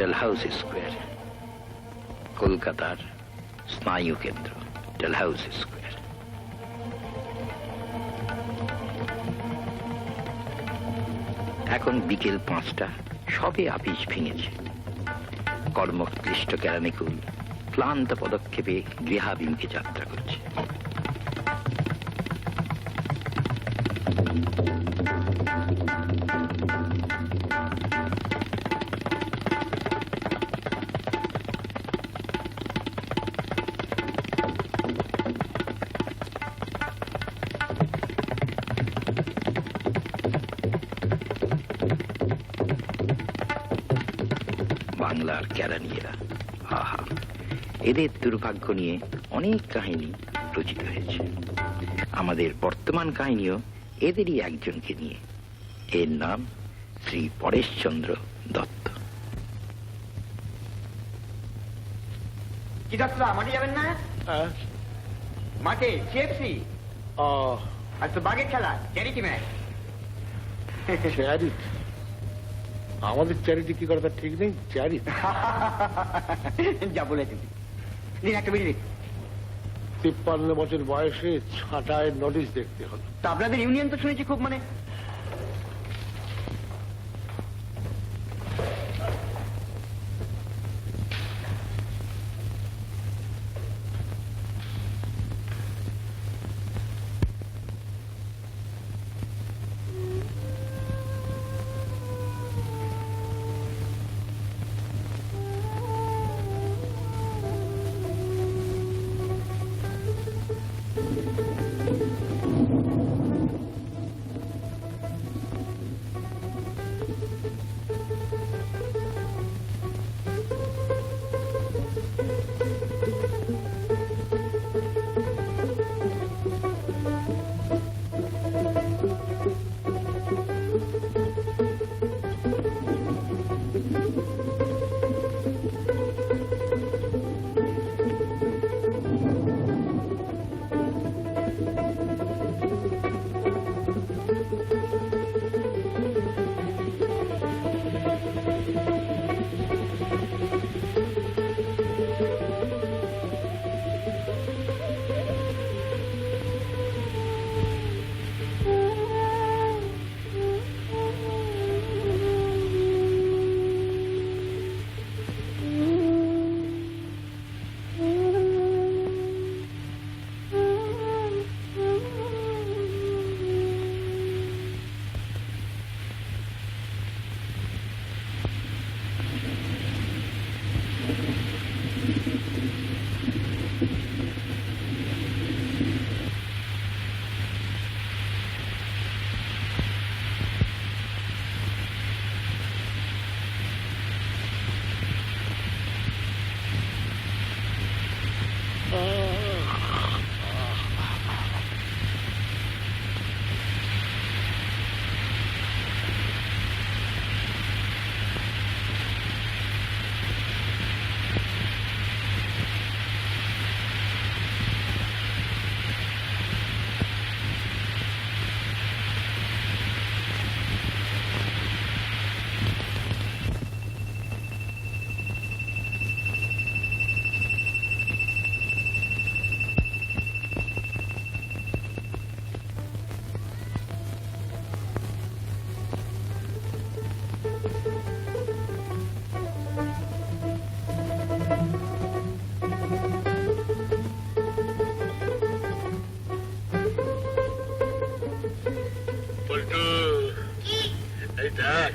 Dalhousie square, কলকাতার স্নায়ু কেন্দ্র ডালহাউসি স্কোয়ার। এখন বিকেল 5টা, সবে আপিস ভেঙেছে। কর্মক্লিষ্ট কেরানিকুল ক্লান্ত পদক্ষেপে গৃহাভিমুখে যাত্রা করছে। বাংলার কেরানিয়েরা, আহা, এদের দুর্ভাগ্য নিয়ে অনেক কাহিনী রচিত হয়েছে। আমাদের বর্তমান কাহিনীও এদেরই একজনকে নিয়ে। এর নাম শ্রী পরেশচন্দ্র দত্ত। কি দত্ত, মাঠে যাবেন না? মাঠে সিএফসি আর তো বাগের খেলা, চ্যারিটি ম্যাচ। চ্যারিটি? আমাদের চ্যারিটি কি করে তার ঠিক নেই। চ্যারিটি যা বলেছেন। দিন একটা বিড়ি। 53 বছর বয়সে ছাঁটায় নোটিশ দেখতে হলো। তা আপনাদের ইউনিয়ন তো শুনেছি খুব মানে।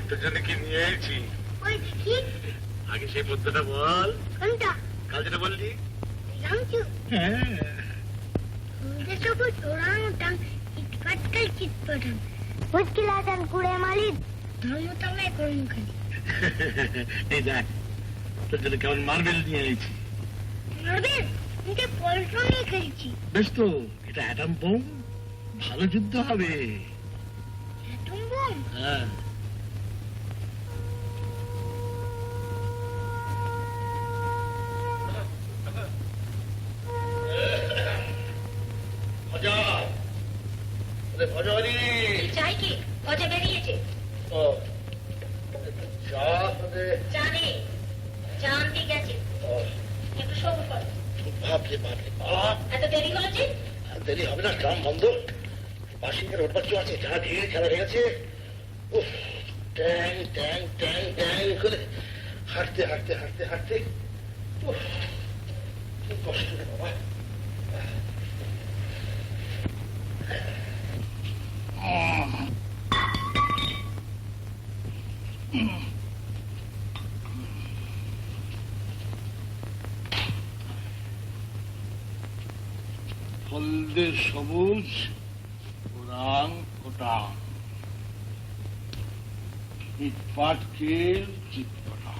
তোর জন্য কি নিয়ে এসেছি। আগে সেই পদ্মটা বল। কাল যেটা বললি। এই দেখ তোর জন্য কেমন মার্বেল নিয়ে এসেছি। বেশ তো, এটা অ্যাটম বোম, ভালো যুদ্ধ হবে। হ্যাঁ, জানতে গেছে একটু সবুর করো। বাপরে বাপরে বাপ, এত দেরি হলো যে? দেরি হবে না, ট্রাম বন্ধ, বাসিন্দার ওঠবার কি আছে, যা ভিড় খেলা লেগেছে। উফ, ট্যাং ট্যাং ট্যাং ট্যাং করে হাঁটতে হাঁটতে হাঁটতে হাঁটতে উফ, কি কষ্ট রে বাবা। হলদে সবুজ, ওরাং ওটাং, পাটকেল চিত্তটা,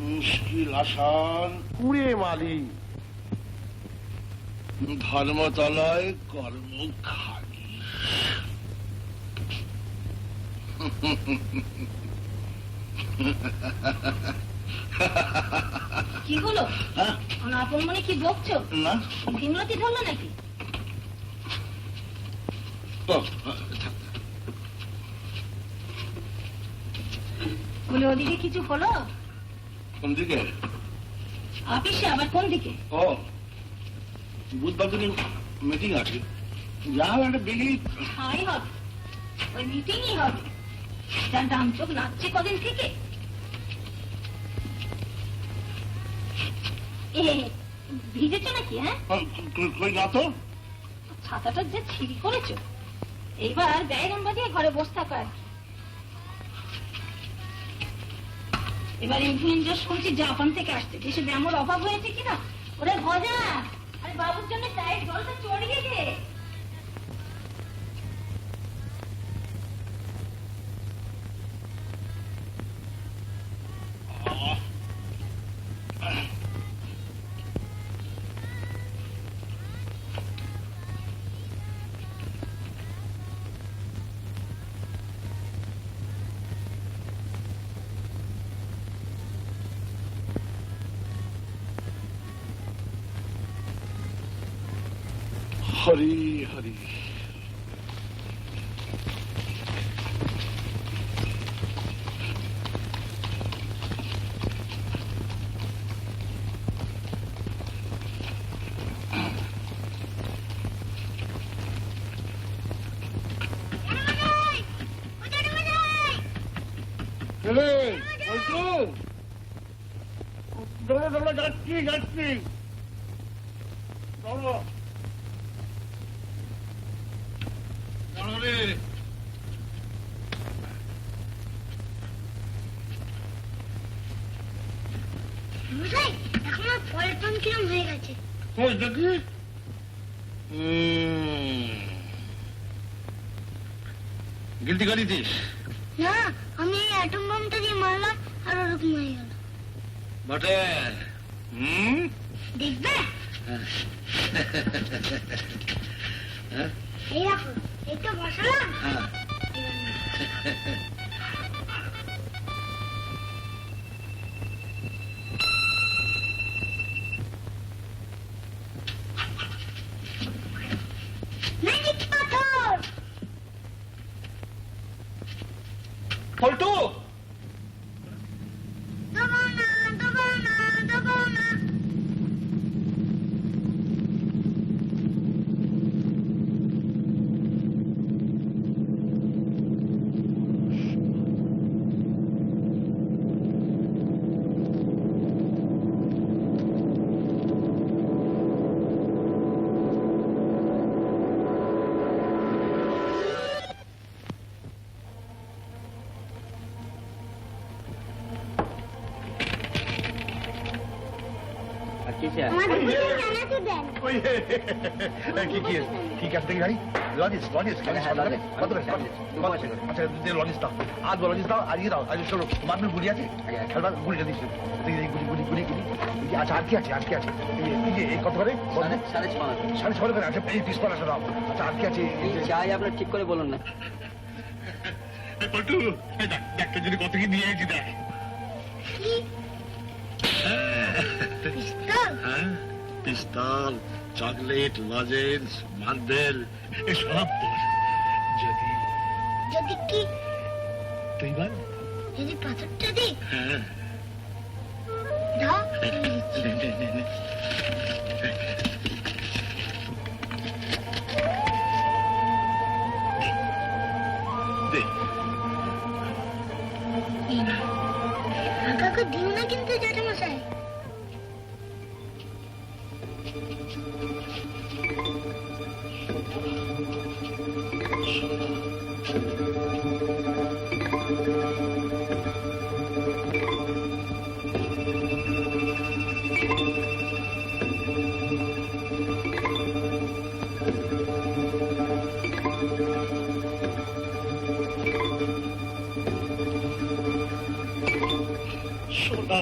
মুশকিল আসান কুড়ে মালি, ধর্মতলায় কর্ম খালি। কি হলো? হ্যাঁ? আপন মনে কি বকছো? না, ভীমরতি ধরলো নাকি? ও, বলে ওদিকে কিছু হলো? কোন দিকে? অফিসে আবার কোন দিকে? ও, বুধবার দিনে মিটিং আছে, যাও একটা বেরিয়ে। হাই হবে, ওই মিটিংই হবে। যার ডাম চোখ নাচছে কদিন থেকে। ভিজেছ নাকি? হ্যাঁ, কই না তো, ছাতাটা যে ছিঁড়ি করেছো। এইবার ব্যায়াম বাজিয়ে ঘরে বসে থাকো আর কি। এবার ইনফ্লুয়েঞ্জা শুনছি জাপান থেকে আসছে। দেশে ব্যায়ামের অভাব হয়েছে কিনা। ওরে ভজা, আরে বাবুর জন্য চায়ের জলটা চড়িয়ে দে। হরি হরি। যাচ্ছি যাচ্ছি, এখন ফল পান কিরম হয়ে গেছে? দেখি। গিলতি করিস না, আমি এই অ্যাটম বোমটা দিয়ে মারলাম আর ওরকম হয়ে গেল। বটে? দেখবে? এই রাখো, এইটা বসালাম। ম্যাজিক পাথর। পল্টু, দেবো না, দেবো না, দেবো না। আমাদের কিছু জানাতে দেন। কি কাটতে গাড়ি লজিস লজিস আচ্ছা লজিস দাও, আজ লজিস দাও, আর ইয়ে দাও, আজ শোনো মারপিল গুলি আছে, খেলবার গুলিটা দিস, গুলি গুলি গুলি গুলি। আচ্ছা আর কি আছে, আর কি আছে? এই কত করে? 6.5 করে। আচ্ছা এই 20 টাকা দাও। আচ্ছা আর কি আছে? চাই আপনার ঠিক করে বলুন না। পল্টু, ডাক্তার যদি কত কি নিয়ে এসেছি দেখ। পিস্তল? পিস্তল, চকলেট, লজেন্স, মার্বেল, এসব তোর। যদি যদি কি? তুই বল। যদি পাথরটা দিই দাও কাকা দিও না কিন্তু জ্যাঠামশাই সোনা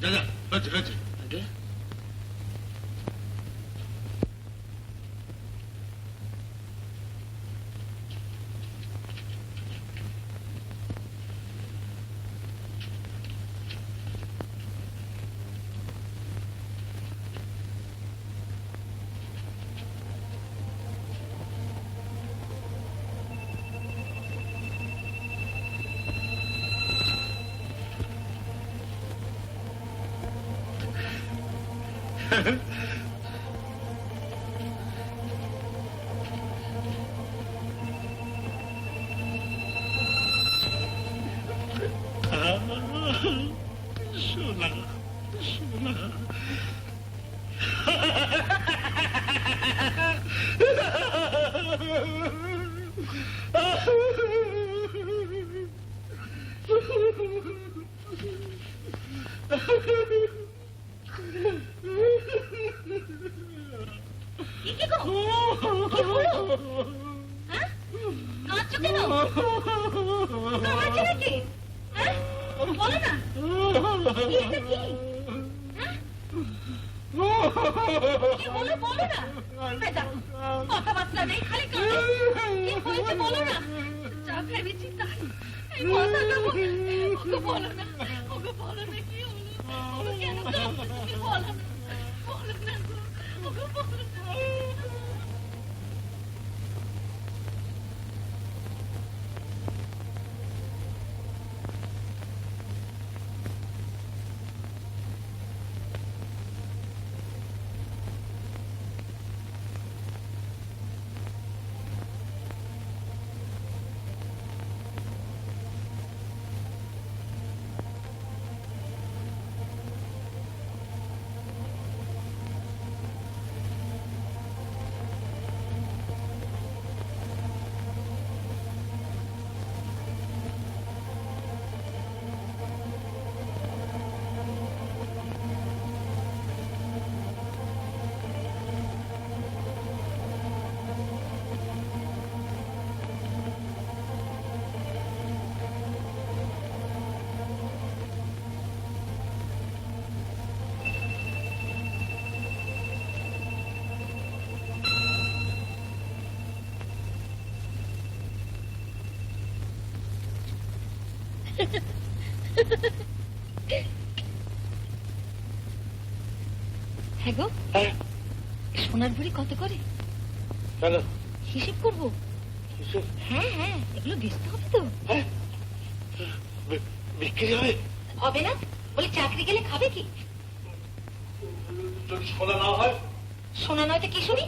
দাদা হচ্ছে হচ্ছে সোনা সোনা কি গো কি হলো হ্যাঁ কাঁদছো কেন কাঁদছো নাকি হ্যাঁ বলো না কি এটা কি হ্যাঁ কি বলো বলো না বেটা কথাবার্তা নেই খালি কাঁদো কি হয়েছে বলো না যা ভেবেছি তাই এই কথাটা ওকে বলো না কি হলো ওকে কেন কাঁদছো বলো না ওকে বলো না হ্যাঁ গো সোনার ভরি কত করে কেন হিসেব করবো হ্যাঁ হ্যাঁ এগুলো বেচতে হবে তো বিক্রি হবে হবে না বলে চাকরি গেলে খাবে কি যদি সোনা না হয় সোনা নয় তো কি শুনি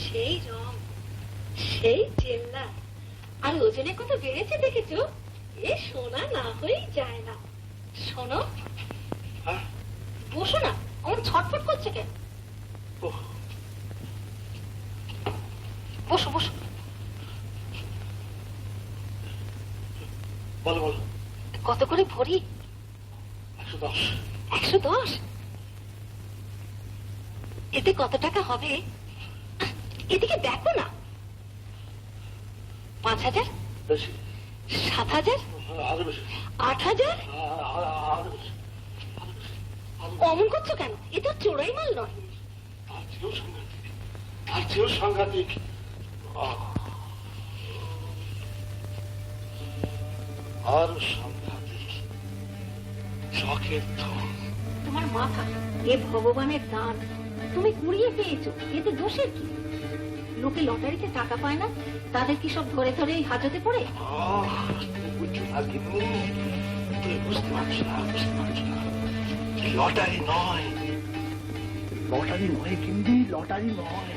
সেই রং সেই চেল্লা আর ওজনে কত বেড়েছে দেখেছো এ সোনা না হয়েই যায় না শোনো বসো না আমার ছটফট করছে কেন বসো বসো। বলো বলো। কত করে ভরি? 110। 110? এতে কত টাকা হবে? এদিকে দেখো না। 5000? বেশি। 7000? আরো বেশি। 8000? আরো বেশি। অমন করছো কেন? এ তো চোরাই মাল নয়। তার চেয়েও সাংঘাতিক। আরো সাংঘাতিক। চকের ধন। তোমার মাথা, এ ভগবানের দান। তুমি কুড়িয়ে পেয়েছো, এতে দোষের কি? লোকে লটারিতে টাকা পায় না, তাদের কি সব ধরে ধরে এই হাজতে পড়ে? বুঝছো না কিন্তু তুই বুঝতে পারছো না, বুঝতে পারছো না। লটারি নয়, লটারি নয় কিন্তু, লটারি নয়,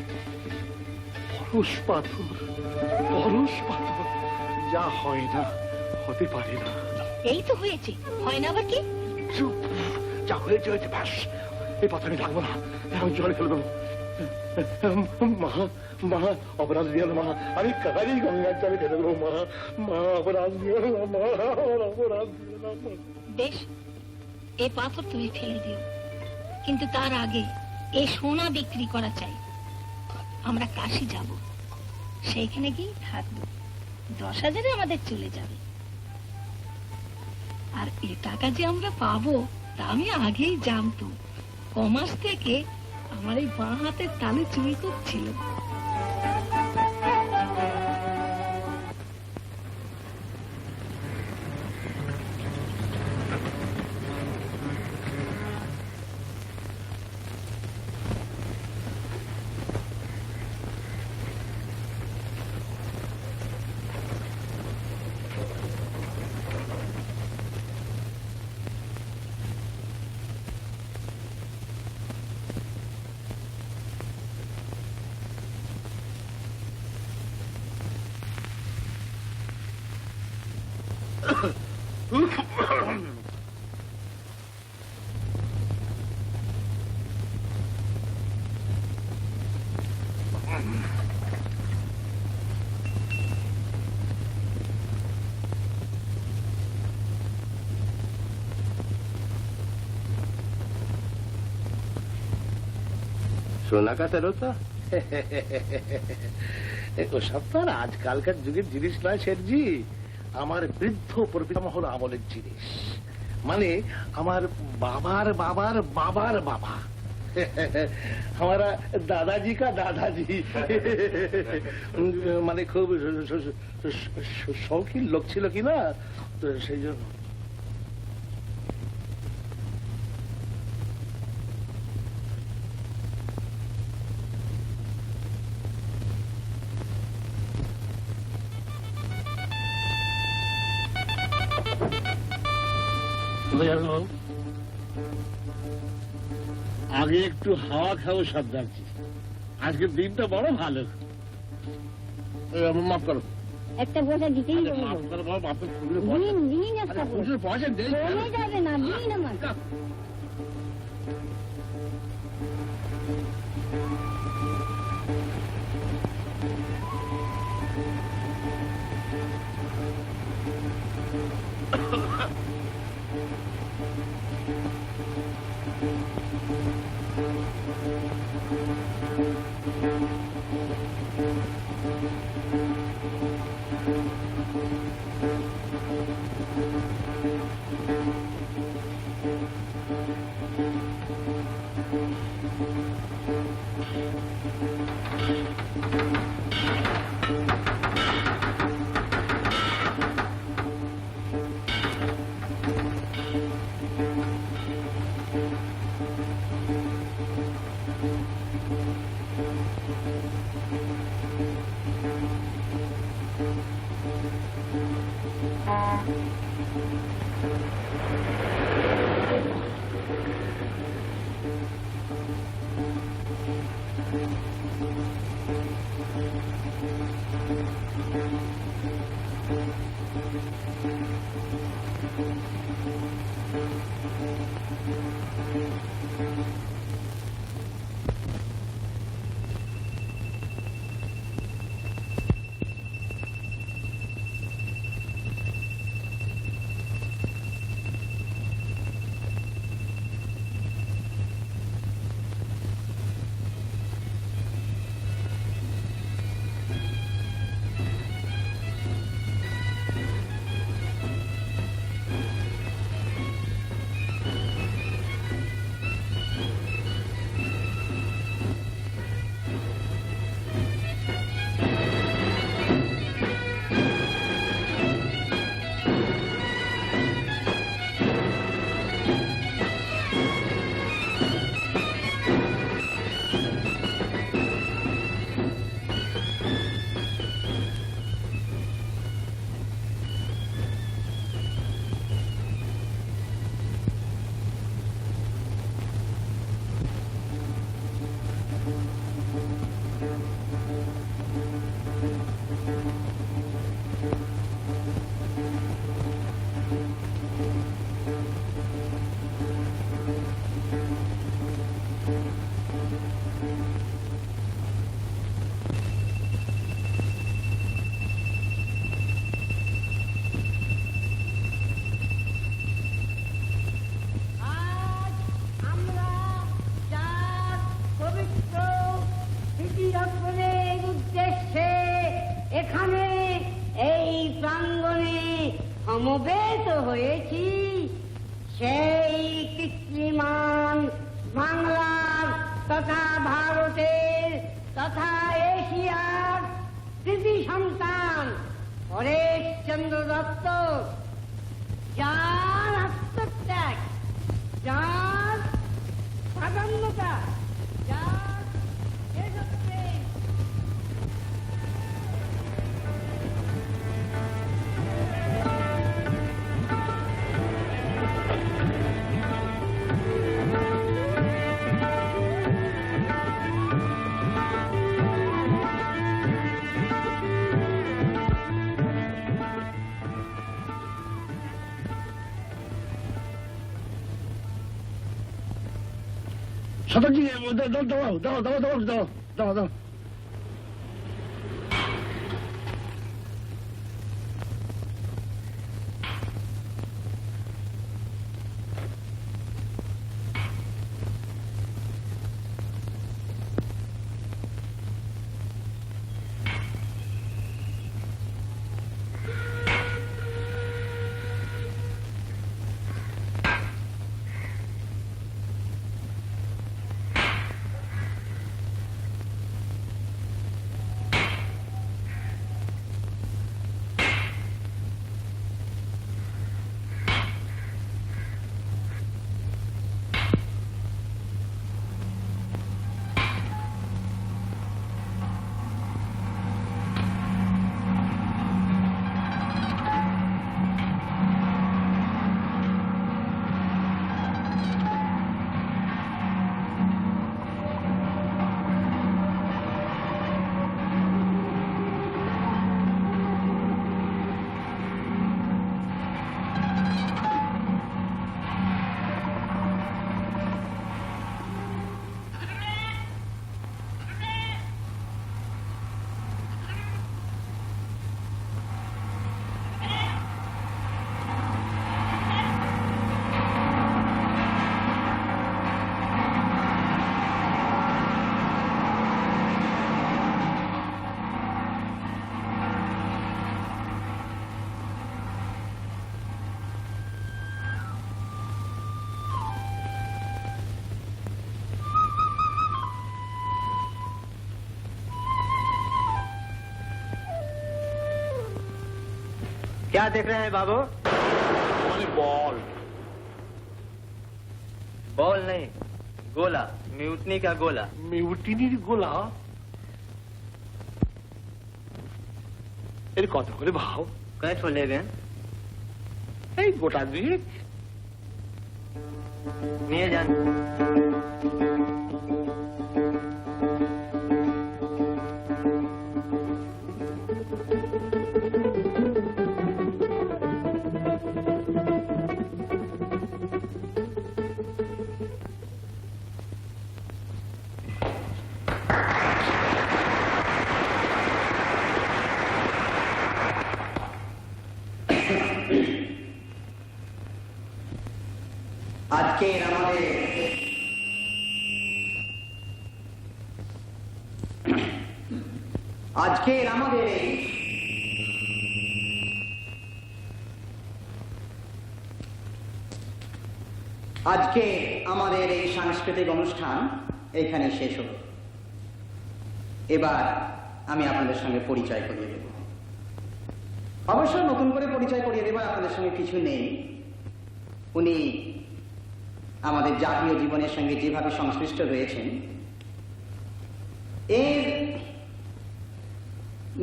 পরশ পাথর, পরশ পাথর। যা হয় না, হতে পারে না। এই তো হয়েছে, হয় না আবার কি? চুপ, যা হয়েছে হয়েছে, ব্যাস। এই পাথর আমি রাখবো না, এখন জলে ফেলে দেবো। মা, মা, অপরাধ দিও না মা, আমি কাকারি গঙ্গার জলে ফেলে দেবো মা। মা, অপরাধ দিও না মা, অপরাধ দিও না মা। বেশ, এই পাথর তুমি ফেলে দিও, কিন্তু তার আগে এই সোনা বিক্রি করা চাই। আমরা কাশি যাব, সেইখানে গিয়ে থাকবো। 10,000-এ আমাদের চলে যাবে। আর এ টাকা যে আমরা পাবো তা আমি আগেই জানতাম। কমাস থেকে আমার এই বাঁ হাতের তালে চুরি করছিল। সোনা কাটারও তো ওসব তো আর আজকালকার যুগের জিনিস নয় শেঠজি। আমার বৃদ্ধ প্রপিতামহর আমলের জিনিস, মানে আমার বাবার বাবার বাবার বাবা, আমার দাদাজি কা দাদাজি। মানে খুব শৌখিন লোক ছিল কিনা, তো সেই জন্য। আগে একটু হাওয়া খাবো সর্দারজি, আজকের দিনটা বড় ভালো। মাফ করো, একটা পয়সা দিতেই হবে। মাফ করো বাবা, আপনার পুজোর দিন দিন একটা পয়সা পয়সা দেই চলে যাবে না, দিন আমার। সমবেত হয়েছি সেই কৃত্রিমান বাংলার তথা ভারতের তথা এশিয়ার কৃতি সন্তান হরেশচন্দ্র দত্ত, যার আত্মত্যাগ, যার প্রাধান্যতা, যার দেশপ্রেম। শতাব্দী দাও দাও দাও দাও দাও দাও দাও দাও। क्या देख रहे हैं बाबू? বল। बॉल नहीं, गोला, म्यूटनी का गोला। মিউটিনির গোলা? এর কত করে ভাও? कैसे लेंगे? এই গোটা দিয়ে নিয়ে যান। আজকের আমাদের এই সাংস্কৃতিক অনুষ্ঠান এখানে শেষ হলো। এবার আমি আপনাদের সঙ্গে পরিচয় করিয়ে দেব। অবশ্য নতুন করে পরিচয় করিয়ে দেবার আপনাদের সঙ্গে কিছু নেই। উনি আমাদের জাতীয় জীবনের সঙ্গে যেভাবে সংশ্লিষ্ট রয়েছেন, এর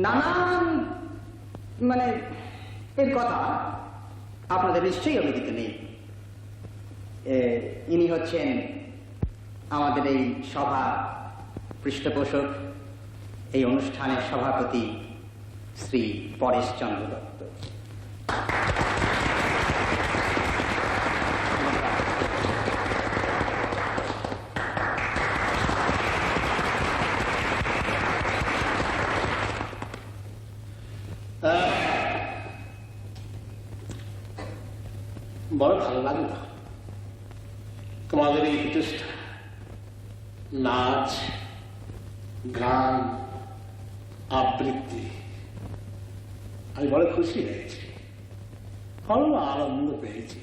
নানান এর কথা আপনাদের নিশ্চয়ই অবগত নেই। ইনি হচ্ছেন আমাদের এই সভা পৃষ্ঠপোষক, এই অনুষ্ঠানের সভাপতি শ্রী পরেশচন্দ্র দত্ত। বড় ভালো লাগলো তোমাদের এই প্রচেষ্টা, নাচ, গান, আবৃত্তি। আমি বড় খুশি হয়েছি। ভালো আনন্দ পেয়েছি।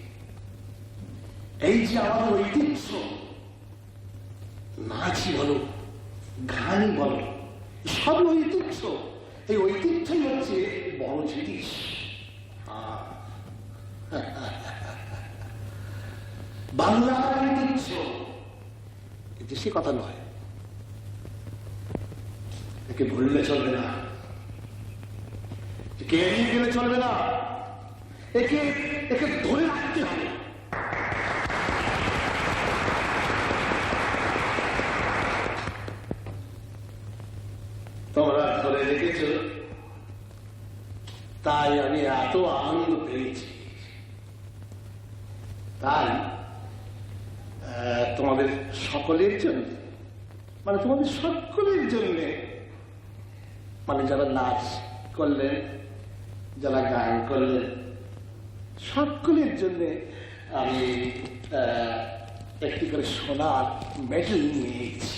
এই যে আমাদের ঐতিহ্য, নাচই বলো, গানই বলো, সব ঐতিহ্য। এই ঐতিহ্যই হচ্ছে বড় জিনিস। বাংলার ঐতিহ্য এটি সে কথা নয়, একে ভুললে চলবে না, একে এড়িয়ে গেলে চলবে না, একে একে ধরে রাখতে হবে। তোমরা ধরে রেখেছ, তাই আমি এত আনন্দ পেয়েছি। তাই তোমাদের সকলের জন্য, মানে তোমাদের সকলের জন্য, মানে যারা নাচ করলেন, যারা গান করলেন, সকলের জন্য আমি একটি করে সোনার মেডেল নিয়েছি।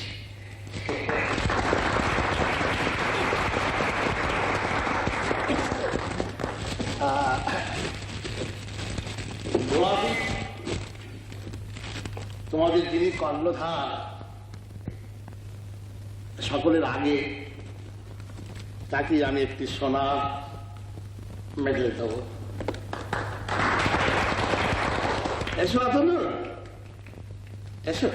তোমাদের যিনি কর্ণধার, সকলের আগে তাকে আমি একটি সোনার মেডেল দেব। এসো আতনু, এসো।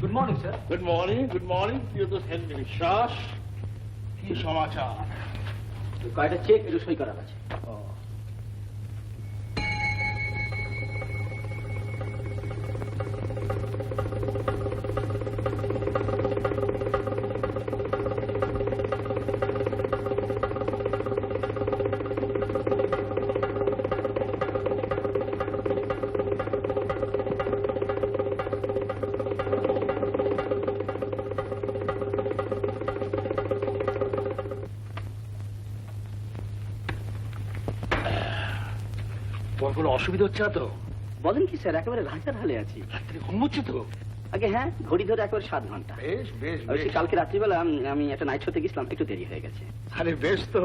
Good morning sir. Good morning, good morning. প্রিয় তো হেড বিশ্বাস, কি সমাচার? কয়টা চেক একটু সই করা আছে। তোমার কোনো অসুবিধা হচ্ছে না তো? বলেন কি স্যার, একেবারে রাজার হালে আছি। রাত্রে ঘুম হচ্ছে তো? আগে হ্যাঁ, ঘড়ি ধরে একেবারে 7 ঘন্টা। বেশ বেশ অবশ্যই কালকে রাত্রিবেলা আমি একটা নাইট শোতে গেছিলাম, একটু দেরি হয়ে গেছে। আরে বেশ তো,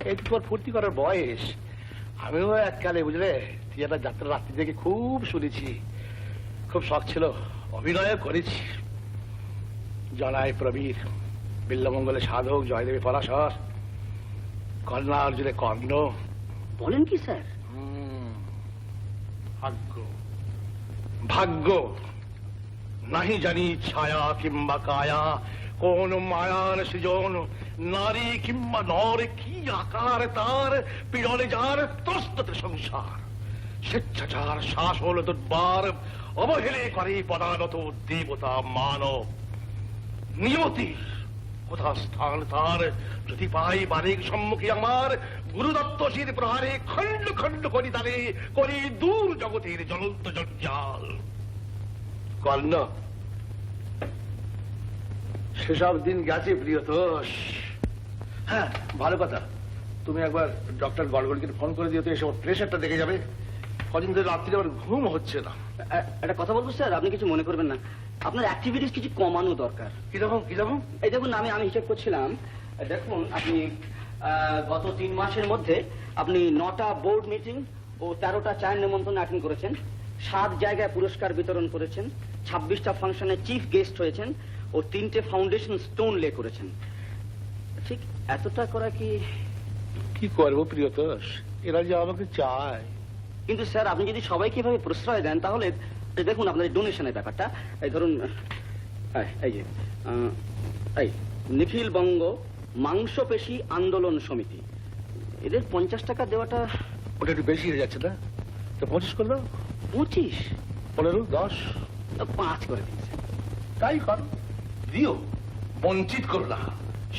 এই তো তোমার ফুর্তি করার বয়স। আমিও এককালে বুঝলে থিয়েটার যাত্রা রাত্রি থেকে খুব শুনেছি, খুব শখ ছিল, অভিনয় করেছি। জনায় প্রবীর, বিল্লমঙ্গলে সাধক, জয়দেবী পরাশর, কর্ণা অর্জুনে কর্ণ। বলেন কি স্যার? ভাগ্য ভাগ্য নাহি জানি ছায়া কিংবা কায়া, কোন মায়ার সৃজন, নারী কিংবা নর কি আকার তার, পীড়নে যার ত্রস্ততে সংসার, স্বেচ্ছাচার শাসন দুর্বার, অবহেলে করে পদানত দেবতা মানব। নিয়তি কোথা স্থান তার, যদি পাই বারিক সম্মুখে আমার, গুরুদত্ত শির প্রহারে খণ্ড খণ্ড করি তারে, করি দূর জগতের জ্বলন্ত জঞ্জাল। কর্ণ, সেসব দিন গেছে প্রিয়তোষ। হ্যাঁ, ভালো কথা, তুমি একবার ডক্টর গড়গড়িকে ফোন করে দিও তো, এসব প্রেশারটা দেখে যাবে। কদিন ধরে রাত্রিরে আমার ঘুম হচ্ছে না। একটা কথা বলবো স্যার, আপনি কিছু মনে করবেন না, আপনার অ্যাক্টিভিটিস কিছু কমানো দরকার। কিরকম কিরকম? এই দেখুন, আমি হিসাব করছিলাম, দেখুন আপনি গত 3 মাসের মধ্যে আপনি 9টা বোর্ড মিটিং ও 13টা চায়ের নিমন্ত্রণ অ্যাটেন্ড করেছেন, 7 জায়গায় পুরস্কার বিতরণ করেছেন, 26টা ফাংশনে চিফ গেস্ট হয়েছেন ও 3টে ফাউন্ডেশন স্টোন লে করেছেন। ঠিক এতটা করা কি কি করবো প্রিয়তোষ, এরা যে আমাকে চায়। কিন্তু স্যার আপনি যদি সবাইকে এভাবে প্রশ্রয় দেন তাহলে এই দেখুন আপনাদের ডোনেশনের ব্যাপারটা, এই ধরুন এই যে এই নিখিল বঙ্গ মাংসপেশী আন্দোলন সমিতি, এদের 50 টাকা দেওয়াটা ওটা একটু বেশি হয়ে যাচ্ছে না? তো 25 করলো, 25, 15, 10, 5 করে দিন স্যার। তাই করো, দিও, বঞ্চিত করো না।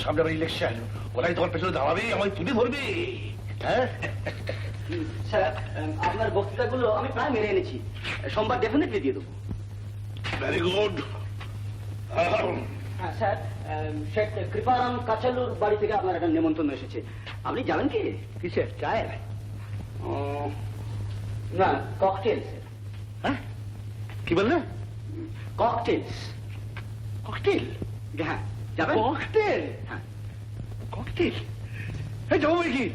সামনে আবার ইলেকশন, ওরাই তোমার পেছনে দাঁড়াবে, আমায় তুলে ধরবে। হ্যাঁ, স্যার আপনার বক্তৃতাগুলো আমি প্রায় মেরে এনেছি, সোমবার ডেফিনেটলি দিয়ে দেবো। Very good. হ্যাঁ স্যার, শেখ কৃপারাম কাচালুর বাড়ি থেকে আপনার একটা নেমন্তন্ন এসেছে, আপনি জানেন কি? কিসের, চায়ের? না, ককটেল স্যার। হ্যাঁ, কি বললে? ককটেলস। ককটেল? হ্যাঁ যাবেন? ককটেল? হ্যাঁ। ককটেল? এই যাবো কি?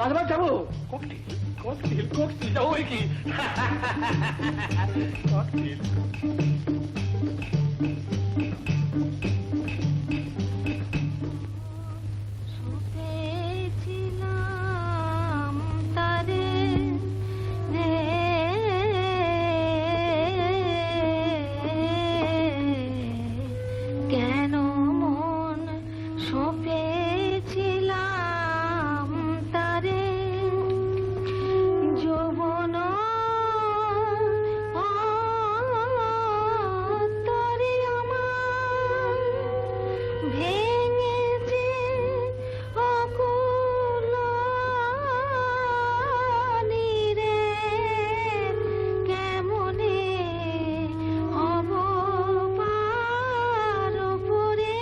আজবার যাবো? ককটেল, ককটেল, ককটেল, যাবো কি? ককটেল। শুনেছিলাম তারে রে, কেন মন সপেছিলাম তারে, যৌবন তরে আমার ভেঙেছে অকুল নীরে, কেমনে হব পার পরে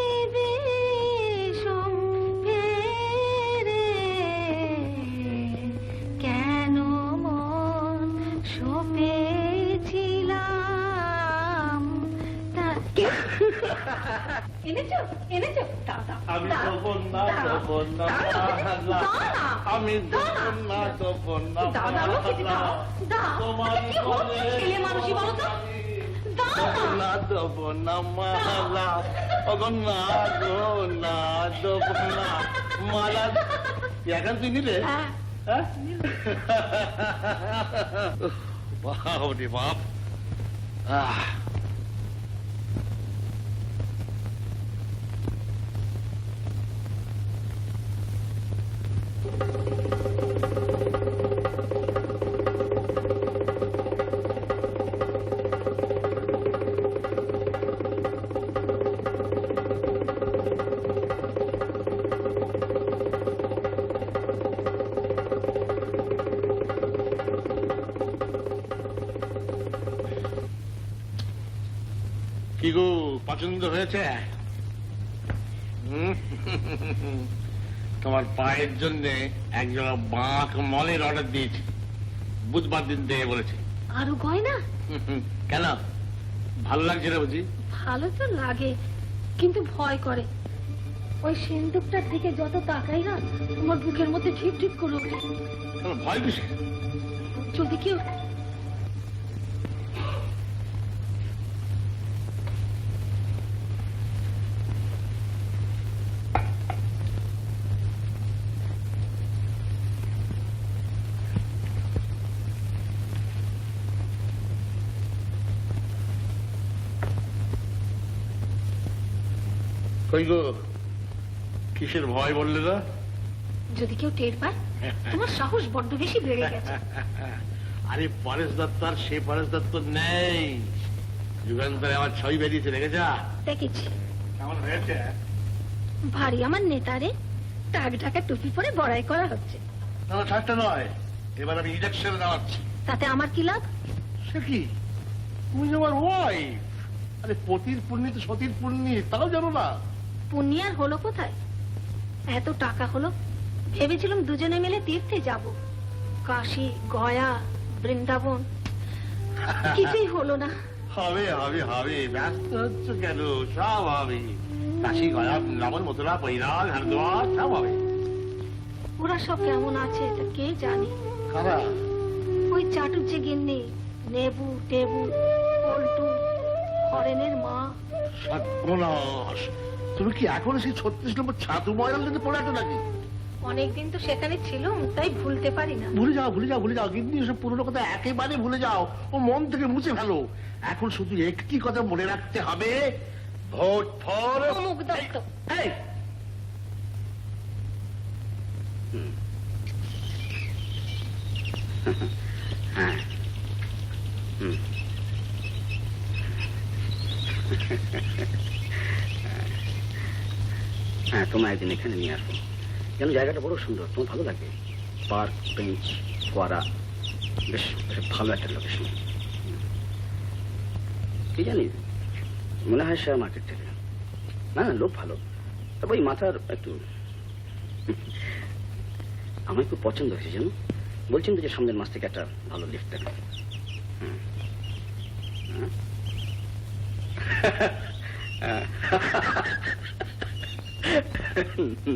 জীবিষম ফেরে, কেন মন সপেছিলাম এনেছো এনেছো দাও দাও আমি দাও, দেবো না, দাও, দেবো না, দাও, দাও না, আমি দাও দেবো না, দেবো না, দাও দাও লক্ষ্মীটি দাও দাও, তোমার এটা কি হচ্ছে ছেলে মানুষই বলো তো, দাও না দেবো না, মালা, ওগো না গো, না দেবো না, মালা। এখন তুই নিলে? হ্যাঁ হ্যাঁ? বাপ রে বাপ। কি গো, পছন্দ হয়েছে? তোমার পায়ের জন্য একজোড়া বাঁক মলের অর্ডার দিয়েছি, বুধবার দিন দেবে বলেছে। আরো গয়না? কেন, ভালো লাগছে না বুঝি? ভালো তো লাগে কিন্তু ভয় করে, ওই সিন্দুকটার দিকে যত তাকাই না আমার বুকের মধ্যে ঢিপ ঢিপ করে ওঠে। তোমার ভয় কিসে? যদি কেউ কই গো, কিসের ভয় বললে না? যদি কেউ টের পায় তোমার সাহস বড্ড বেশি বেড়ে গেছে। আরে পরেশ দত্ত আর সে পরেশ দত্ত নেই, যুগান্তরে আমার ছবি বেরিয়েছে, দেখেছা? দেখেছি কেমন হয়েছে? ভারী আমার নেতারে টাক ঢাকা টুপি পরে বড়াই করা হচ্ছে। না ঠাট্টা নয়, এবার আমি ইলেকশনে দাঁড়াচ্ছি। তাতে আমার কি লাভ? সে কি, তুমি যে আমার ওয়াইফ। আরে পতির পুণ্যি তো সতীর পুণ্যি, তাও জানো না? পুণ্যি আর হলো কোথায়? এত টাকা হলো, ভেবেছিলাম দুজনে মিলে তীর্থে যাব, কাশী, গয়া, বৃন্দাবন, কিছুই হলো না। হবে হবে হবে, ব্যস্ত হচ্ছ কেন? সব হবে, কাশি, গয়া, বৃন্দাবন, মথুরা, বৈরাগ, হরিদ্বার, সব হবে। ওরা সব কেমন আছে তা কে জানে। কারা? ওই চাটুর যে গিন্নি, নেবু টেবু, পল্টু, হরেনের মা। সর্বনাশ, তুমি কি এখন সেই 36 নম্বর ছাতু ময়রালটাতে পড়ে আছো নাকি? অনেকদিন তো সেখানে ছিলাম, তাই ভুলতে পারি না। ভুলে যাও ভুলে যাও ভুলে যাও, কিন্তু এসব পুরোনো কথা একেবারে ভুলে যাও, ও মন থেকে মুছে ফেলো। এখন শুধু একটি কথা মনে রাখতে হবে, ভোট ফর অমুক দত্ত। এই, হ্যাঁ হুম। হ্যাঁ, তোমার একদিন এখানে নিয়ে আসবো। যেন জায়গাটা বড় সুন্দর, তোমার ভালো লাগবে। পার্ক, বেঞ্চ, ফোয়ারা, বেশ ভালো একটা লোকেশন। কি জানি, মনে হয় শেয়ার মার্কেট থেকে। না না, লোক ভালো, তবে ওই মাথার একটু আমার খুব পছন্দ হয়েছে জানো। বলছেন তো যে সামনের মাস থেকে একটা ভালো লিফট দেবে।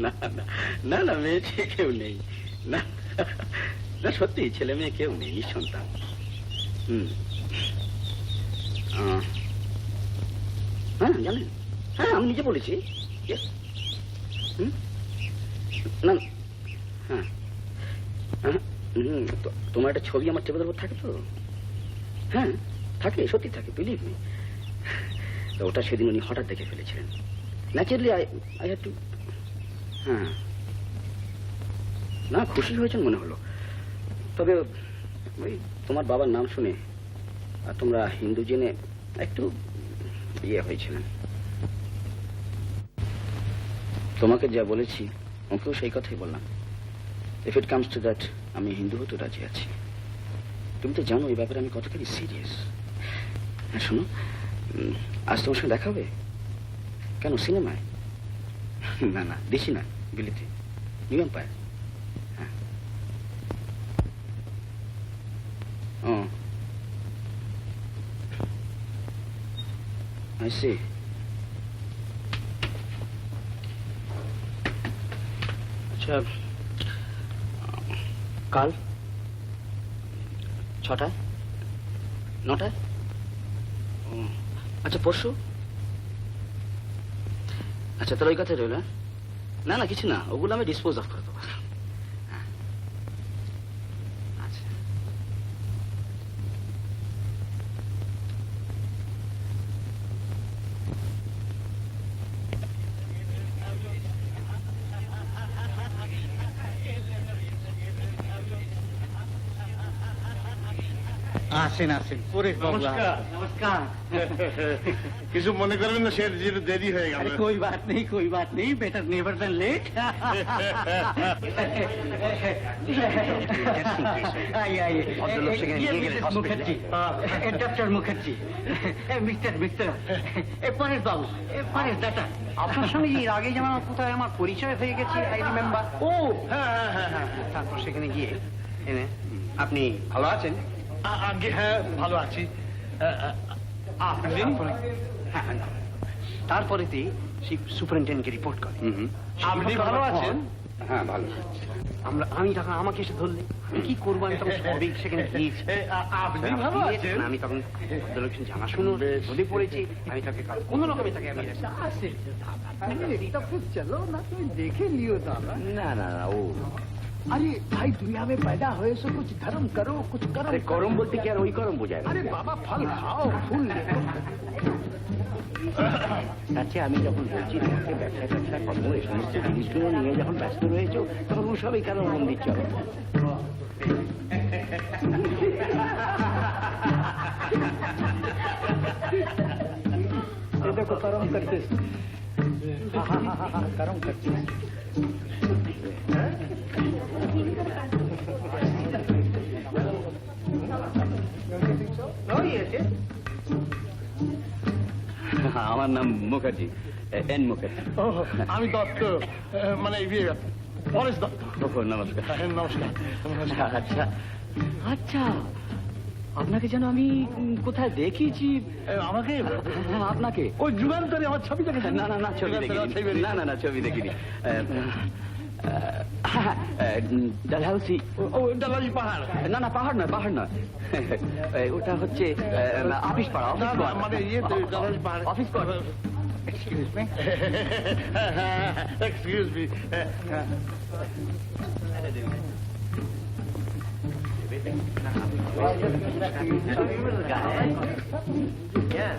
না না না না, মেয়ে ছেলে কেউ নেই। না না, সত্যি ছেলে মেয়ে কেউ নেই, নিঃসন্তান। হ্যাঁ জানেন, হ্যাঁ আমি নিজে বলেছি। না হ্যাঁ হ্যাঁ, তোমার একটা ছবি আমার টেবিলের উপর থাকে তো? হ্যাঁ থাকে, সত্যি থাকে, বিলিভ মি। তো ওটা সেদিন উনি হঠাৎ দেখে ফেলেছিলেন। Naturally I had to. হ্যাঁ না, খুশি হয়েছেন মনে হলো। তবে ওই তোমার বাবার নাম শুনে আর তোমরা হিন্দু জেনে একটু ইয়ে হয়েছিলেন। তোমাকে যা বলেছি ওকেও সেই কথাই বললাম। If it comes to that, আমি হিন্দু হতে রাজি আছি। তুমি তো জানো এই ব্যাপারে আমি কতখানি সিরিয়াস। হ্যাঁ শোনো, আজ তোমার সঙ্গে দেখা হবে। কেন, সিনেমায়? না না, দেশি না, বিলিতি, নিউ এম্পায়ার। হ্যাঁ ও I see. আচ্ছা, কাল 6টায়, 9টায়? আচ্ছা পরশু? আচ্ছা তাহলে ওই কথাই রইল। না না, কিছু না, ওগুলো আমি ডিসপোজ অফ করে দেবো। আচ্ছা আসেন আসেন, পরেশ বাবু। নমস্কার। নমস্কার। কিছু মনে করবেন না, সে দেরি হয়ে গেল। अरे कोई बात नहीं, बेटर नेवर देन लेट। आइए मुखर्जी, डॉक्टर मुखर्जी, मिस्टर পরেশ বাবু, পরেশ দাদা, আপনার সঙ্গে এর আগে যেমন কোথায় আমার পরিচয় হয়ে গেছে, আই রিমেম্বার। ও হ্যাঁ হ্যাঁ হ্যাঁ হ্যাঁ, তারপর সেখানে গিয়ে আপনি ভালো আছেন? আগে হ্যাঁ ভালো আছি। তারপরেতে সেই সুপারিনটেন্ডেন্টকে রিপোর্ট করে। আপনি ভালো আছেন? হ্যাঁ ভালো। আমি তখন আমাকে এসে ধরলে আমি কি করবো, আমি তখন সবই সেখানে গিয়েছি। আপনি ভালো আছেন? আমি তখন ভদ্রলোক জানাশুনো ধরে পড়েছি, আমি তাকে কোন রকমে তাকে আমি चलो ना, तो देखे लियो दादा। না না না, ও अरे भाई, दुनिया में पैदा हुए सो कुछ धर्म करो, कुछ करो। করম বলতে কি আর ওই করম বোঝায়? अरे बाबा, फल खाओ, फूल देखो। আচ্ছা আমি যখন বলছি তোমাকে ব্যবসা করবো, এই সমস্ত জিনিসগুলো নিয়ে যখন ব্যস্ত রয়েছে, তখন ও সবই কারণ মন দিচ্ছ। देखो करम करते, करम करते। আমার নাম মুখার্জি, এন মুখার্জি। আমি দত্ত, মানে পরেশ দত্ত। নমস্কার। নমস্কার। আচ্ছা আচ্ছা, আপনাকে যেন আমি কোথায় দেখিয়েছি। আমাকে? আপনাকে ওই যুগান্তরে আমার ছবি দেখেছেন? না না না, ছবি দেখিনি। না না না, ছবি দেখিনি। ডালহাউসি। ও ডালালি পাহাড়? না না, পাহাড় নয়, পাহাড় নয়, ওটা হচ্ছে অফিস পাড়া। অফিস মানে ইয়ে ডালালি পাহাড়। অফিস পাড়া। Excuse me. Excuse me. Yeah.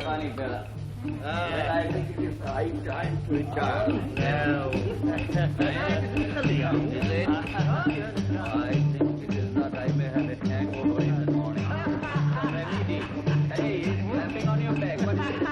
Funny fella. I think it is high time to retire now. I think it is not. I may have a hangover in the morning. Hey, he's clapping on your back. What is it?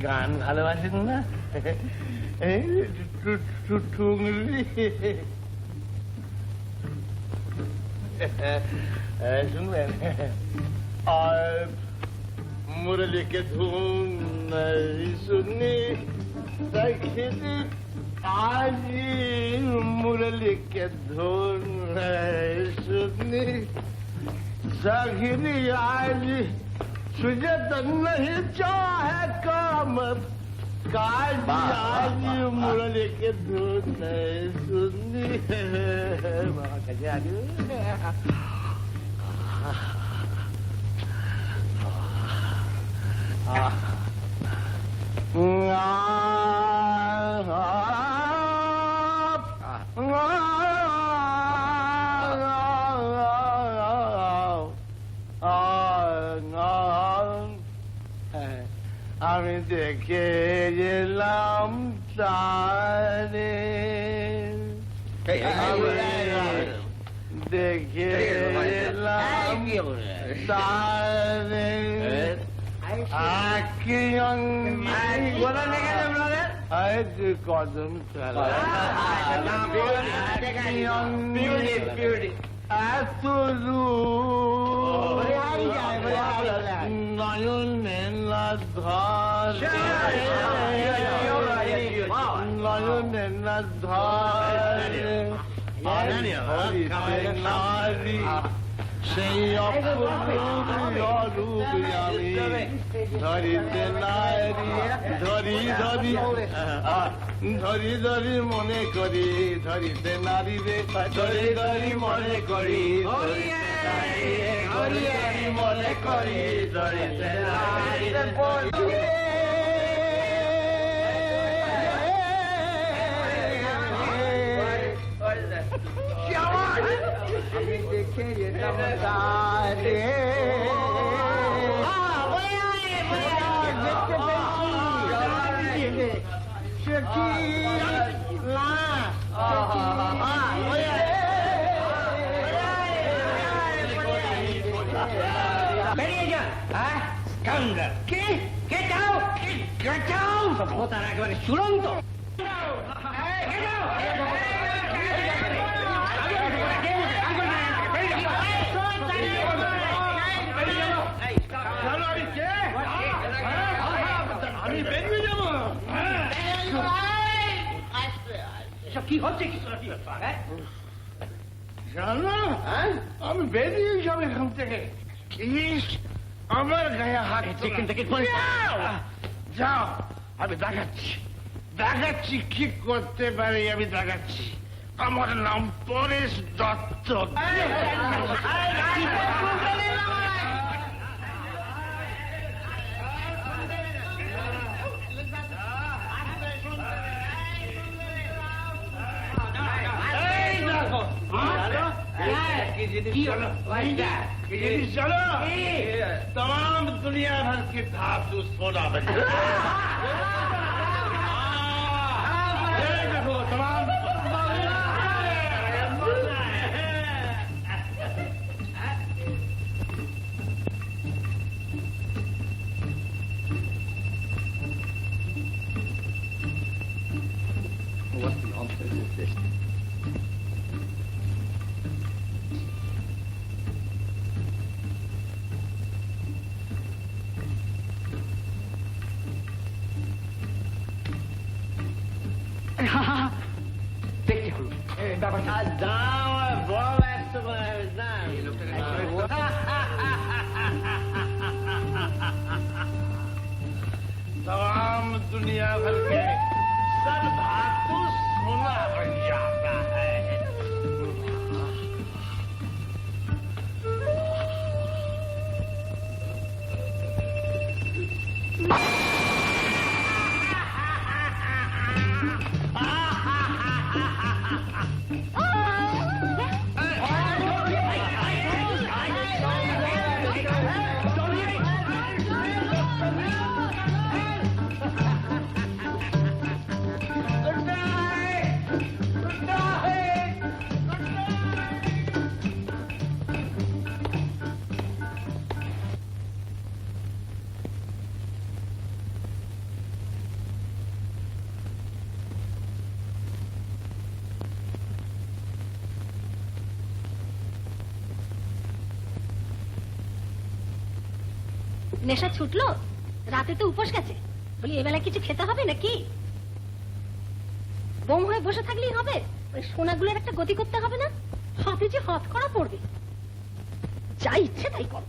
গান ভালোবাসেন না শুনবেন আর মুরলি কে ধুন শুনি দেখি আজ মুরলি কে ধুন শুনি जाहिरी आज तुझे तो नहीं चाहे काम काज आज मुरली के धुन सुनी আমি দেখে গেলাম তারে দেখে গেলাম তারে কদম এত নয়নে না ধরে নয়নে না ধরে নারী সেই অপরূপ আমি ধরিতে নারী ধরি ধরি ধরি ধরি মনে করি ধরিতে নারী রে ধরি ধরি মনে করি ধরি মনে করি ধরিতে নারী আমি দেখে যেতাম তারে বেরিয়ে যান কে যাও সভ্যতার একেবারে চূড়ান্ত আমি বেরিয়ে যাবো এসব কি হচ্ছে কি তোরা কি ব্যাপার, হ্যাঁ? জানো আমি বেরিয়ে যাবো এখান থেকে প্লিজ আমার গায়ে হাত চিকেন থেকে করে যাও আমি দেখাচ্ছি কি করতে পারি আমি দেখাচ্ছি আমার নাম পরেশ দত্ত এই দেখো की जिनिस चलो तमाम दुनिया भर के धातु सोना बन देखो तमाम What nonsense is this? দেখতে হলো ব্যাপারটা तमाम दुनिया भर के सब धातु सोना बन जाता है নেশা ছুটলো? রাতে তো উপোস গেছে, বলি এবেলা কিছু খেতে হবে নাকি? বোম হয়ে বসে থাকলেই হবে? ওই সোনাগুলোর একটা গতি করতে হবে না? হাতে যে হাত করা পড়বে। যা ইচ্ছে তাই করো।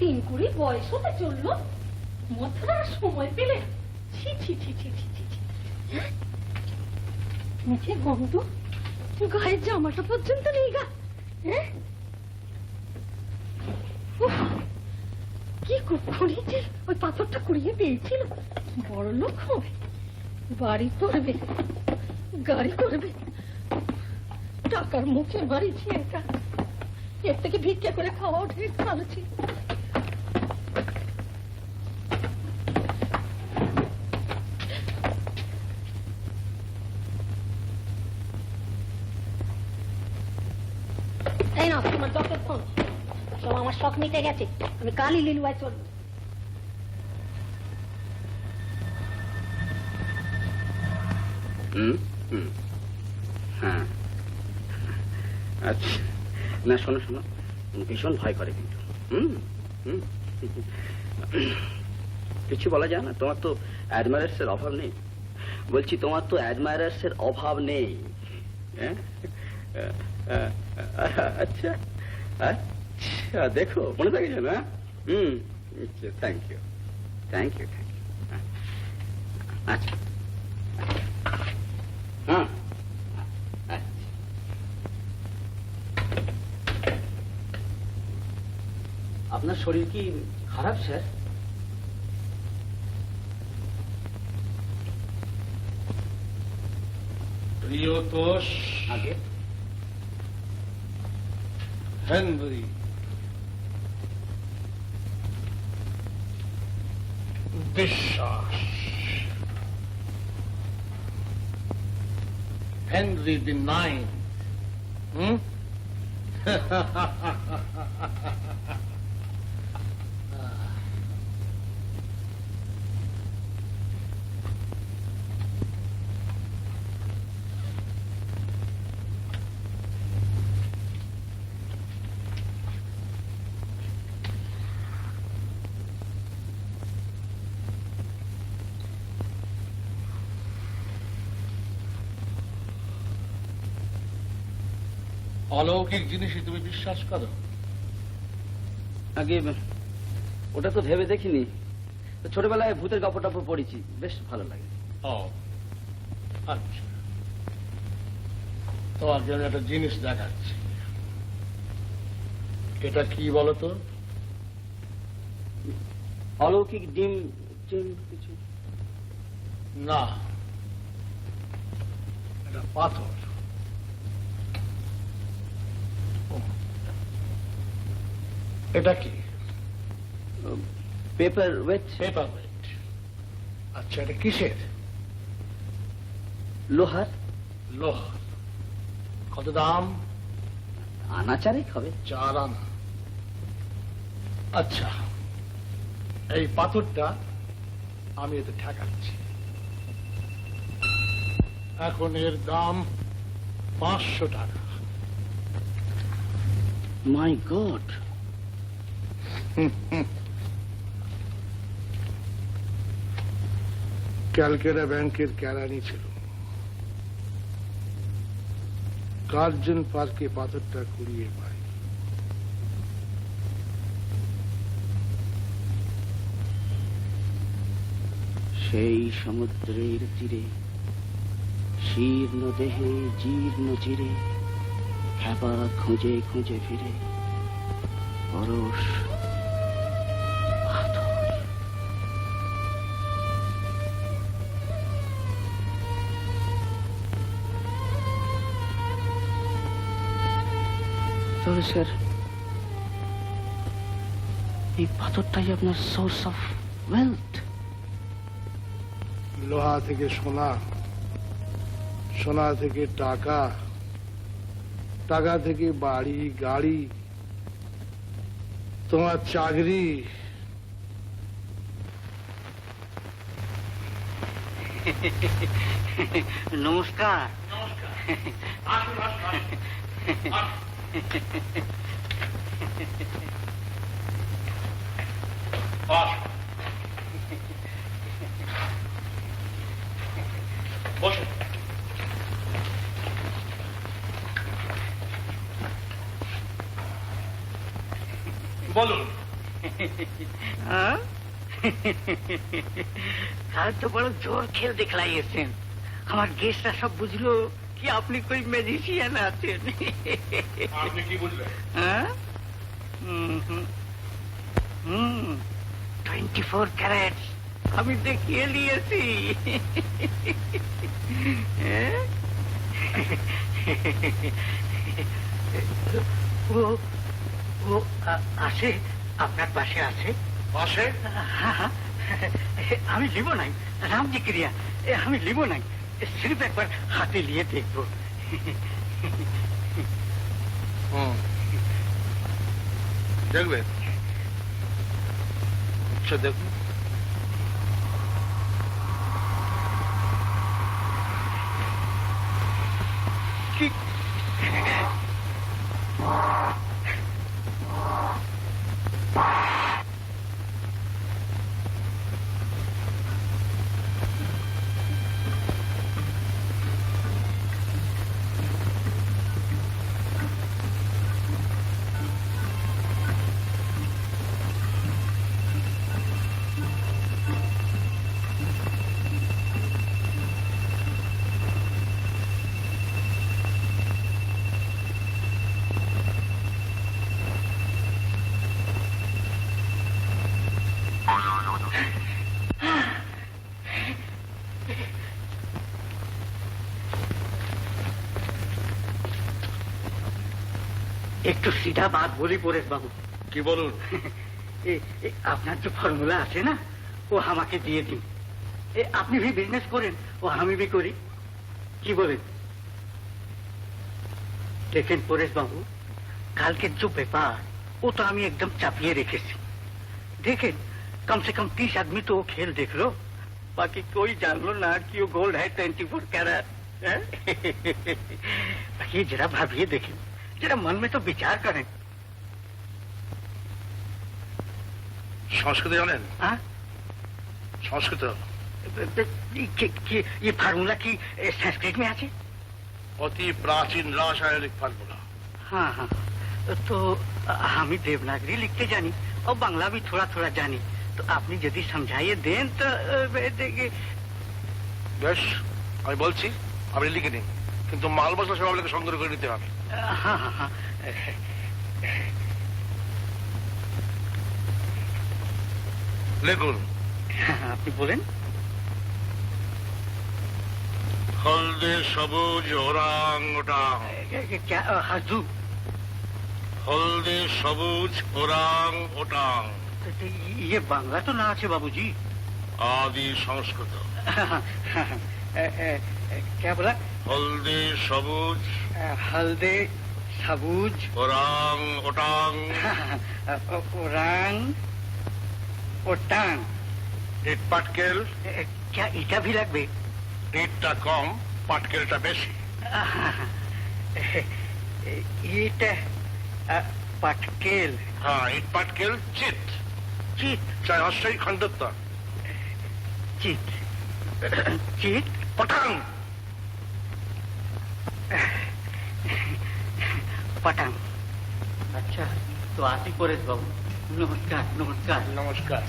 তিন কুড়ি বয়স হতে চললো, মধ্যে সময় পেলে না। ছি ছি ছি ছি ছি ছি ছি। মুখে গন্ধ, গায়ের জামাটা পর্যন্ত নেই গা। হ্যাঁ, উফ, কি কুকুরি যে ওই পাথরটা কুড়িয়ে পেয়েছিল। বড় লোক হবে, বাড়ি করবে, গাড়ি করবে, টাকার মুখে মারিছি একা। এর থেকে ভিক্ষা করে খাওয়া ঢের ভালো ছিল। এই না তোমার ডক্টর ফোন, সব আমার শখ মিটে গেছে, আমি কালই লিলুয়ায় চলবো। হ্যাঁ, আচ্ছা, না শোনো শোনো, ভীষণ ভয় করে কিন্তু। কিছু বলা যায় না। তোমার তো অ্যাডমায়ার্স এর অভাব নেই। বলছি তোমার তো অ্যাডমায়ার্স এর অভাব নেই। আচ্ছা আচ্ছা, দেখো মনে থাকে যেন। Thank you thank you thank you. আচ্ছা হ্যাঁ, আপনার শরীর কি খারাপ স্যার? প্রিয়তোষ আগে হেনরি বিশ্বাস, হেনরি the ninth, অলৌকিক জিনিসই তুমি বিশ্বাস করো? আগে ওটা তো ভেবে দেখিনি, তো ছোটবেলায় ভূতের গল্প টপ্প পড়েছি, বেশ ভালো লাগে। ও আচ্ছা, তোমাকে আমি একটা জিনিস দেখাচ্ছি। এটা কি বলো তো? অলৌকিক ডিম টিম কিছু? না, এটা পাথর। ও, এটা কি? Paper wait? Paper wait. আচ্ছা, এটা কিসের? লোহার। লোহা। কত দাম? আনা চারেক হবে। 4 আনা। আচ্ছা, এই পাথরটা আমি এতে ঠেকাচ্ছি। এখন এর দাম 500 টাকা। মাই গড! ক্যালকাটা ব্যাংকের কেরানি ছিল, গার্জন পার্কে পাথরটা কুড়িয়ে পাই। সেই সমুদ্রের তীরে শীর্ণ দেহে জীর্ণ চিরে খেপা খুঁজে খুঁজে ফিরে পরশ পাথর। তবে স্যার, এই পাথরটাই আপনার সোর্স অফ ওয়েলথ? লোহা থেকে সোনা, সোনা থেকে টাকা, টাকা থেকে বাড়ি গাড়ি, তোমার চাকরি। নমস্কার। বসে। বলুন। তাহলে তো বড় জোর খেল দেখলাইছেন। আমার গেস্টরা সব বুঝলো কি আপনি কই ম্যাজিশিয়ান আছেন। আপনি কি বুঝলেন? 24 ক্যারেট আমি দেখিয়ে নিয়েছি। ও ও আসে, আপনার পাশে আছে। পাশে? আমি লিব নাই, রামজি ক্রিয়া আমি লিব নাই, সির্ফ একবার হাতে নিয়ে দেখবো। দেখবেন? আচ্ছা দেখুন। কি একটু সিধা বাদ বলি পরেশ বাবু। কি বলুন? আপনার যে ফর্মুলা আছে না, ও আমাকে দিয়ে দিন। আপনি भी বিজনেস করেন ও আমি भी করি, কি বলেন? দেখেন পরেশ বাবু, কালকের যে ব্যাপার ও তো আমি একদম চাপিয়ে রেখেছি। देखें कम से कम 30 आदमी तो वो खेल देख लो, बाकी कोई जान लो ना कि वो गोल्ड है 24 कैरेट। ये जरा भाविए, देखें जरा मन में तो विचार करें। संस्कृत जानेन? हाँ, संस्कृत ये फार्मूला की संस्कृत में आछे? অতি প্রাচীন রাসায়নিক ফর্মুলা। हाँ हाँ तो हमें देवनागरी लिखते जानी और बांग्ला भी थोड़ा थोड़ा जानी तो आपने यदि समझाइए दें तो देखिए বেশ আমি বলছি আপনি লিখে নিন কিন্তু মাল মশলা সব আপনাকে সংগ্রহ করে নিতে হবে हाँ हाँ हाँ লিখুন আপনি বলেন হলদে সবুজ ওরাং ওটাং क्या हाजू হলদে সবুজ ওরাং ওটাং ये बांग्ला तो ना আছে बाबूजी आदि संस्कृत क्या बोला हल्दी सबुज हल्दे सबुज ओरांग ओटांग ओरांग ओटांग इट पाटकेल क्या इटा भी लगবে इटটা কম পাটকেলটা বেশি इटा पाटकेल হ্যাঁ ইট পাটকেল চিত चित চাই অস্থায়ী খণ্ডত্ব चित चित পটাং पटांग अच्छा तो आती परेश बाबू नमस्कार नमस्कार নমস্কার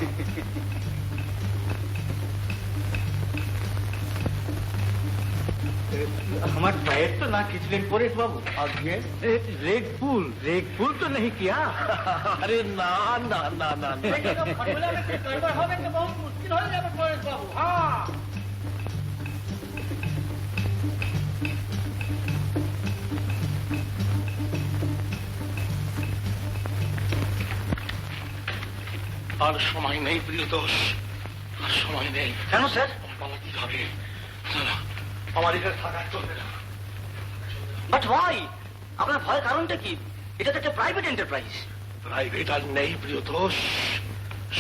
हमारे पैर तो ना खिंचलेन परेश बाबू आगे रेग पुल तो नहीं किया আরে না না না না না। बहुत मुश्किल हो जाएगा परेश बाबू हाँ আর সময় নেই প্রিয়তোষ আর সময় নেই কেন স্যার পালাতে হবে না, না, আমার এখানে থাকা চলবে না বাট ওয়াই আপনার ভয়ের কারণটা কি এটা তো একটা প্রাইভেট এন্টারপ্রাইজ প্রাইভেট আর নেই প্রিয়তোষ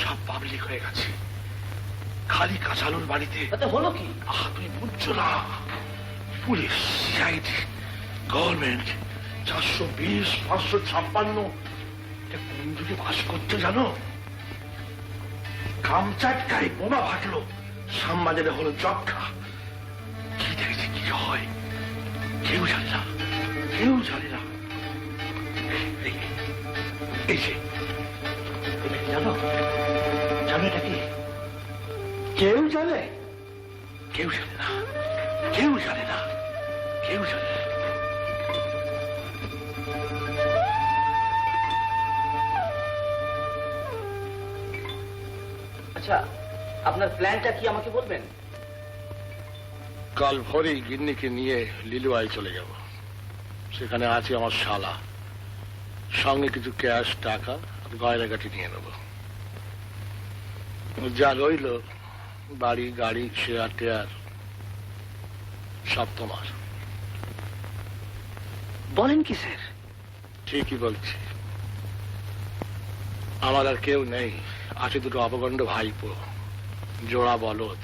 সব পাবলিক হয়ে গেছে খালি কাঁচালুর বাড়িতে তাতে হলো কি তুমি বুঝছো না পুলিশ সিআইডি গভর্নমেন্ট 420 556 কোন যুগে বাস করতে জানো কামচাটকায় বোমা ফাটলো শ্যামবাজারে হলো যক্ষা কি দেখেছি কি হয় কেউ জানে না কেউ জানে না এই যে তুমি কি জানো জানো এটা কি কেউ জানে কেউ জানে না কেউ জানে না কেউ জানে না আচ্ছা আপনার প্ল্যানটা কি আমাকে বলবেন কাল ভোরেই গিন্নিকে নিয়ে লিলুয়ায় চলে যাব সেখানে আছে আমার শালা সঙ্গে কিছু ক্যাশ টাকা আর গয়নাগাটি নিয়ে নেব যা রইল বাড়ি গাড়ি শেয়ার টেয়ার সব তোমার বলেন কি স্যার ঠিকই বলছি আমার আর কেউ নেই আছে দুটো অপগণ্ড ভাইপো জোড়া বলদ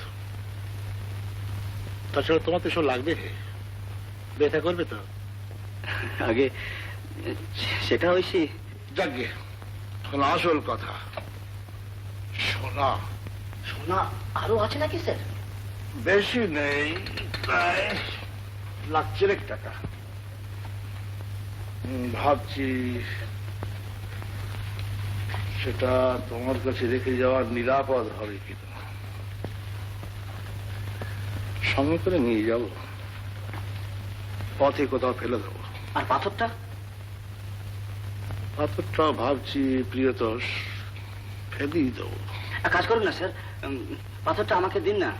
তাছাড়া তোমার তো সব লাগবে ব্যথা করবে তো আগে সেটা হয়েছে যাকে আসল কথা সোনা সোনা আরো আছে নাকি স্যার বেশি নেই প্রায় লাখ টাকা ভাবছি সেটা তোমার কাছে রেখে যাওয়ার নিরাপদ হবে কিনা সঙ্গে করে নিয়ে যাব পথে কোথাও ফেলে দেবো আর পাথরটা পাথরটা ভাবছি প্রিয়তোষ ফেলেই দেবো এক কাজ করুন না স্যার পাথরটা আমাকে দিন না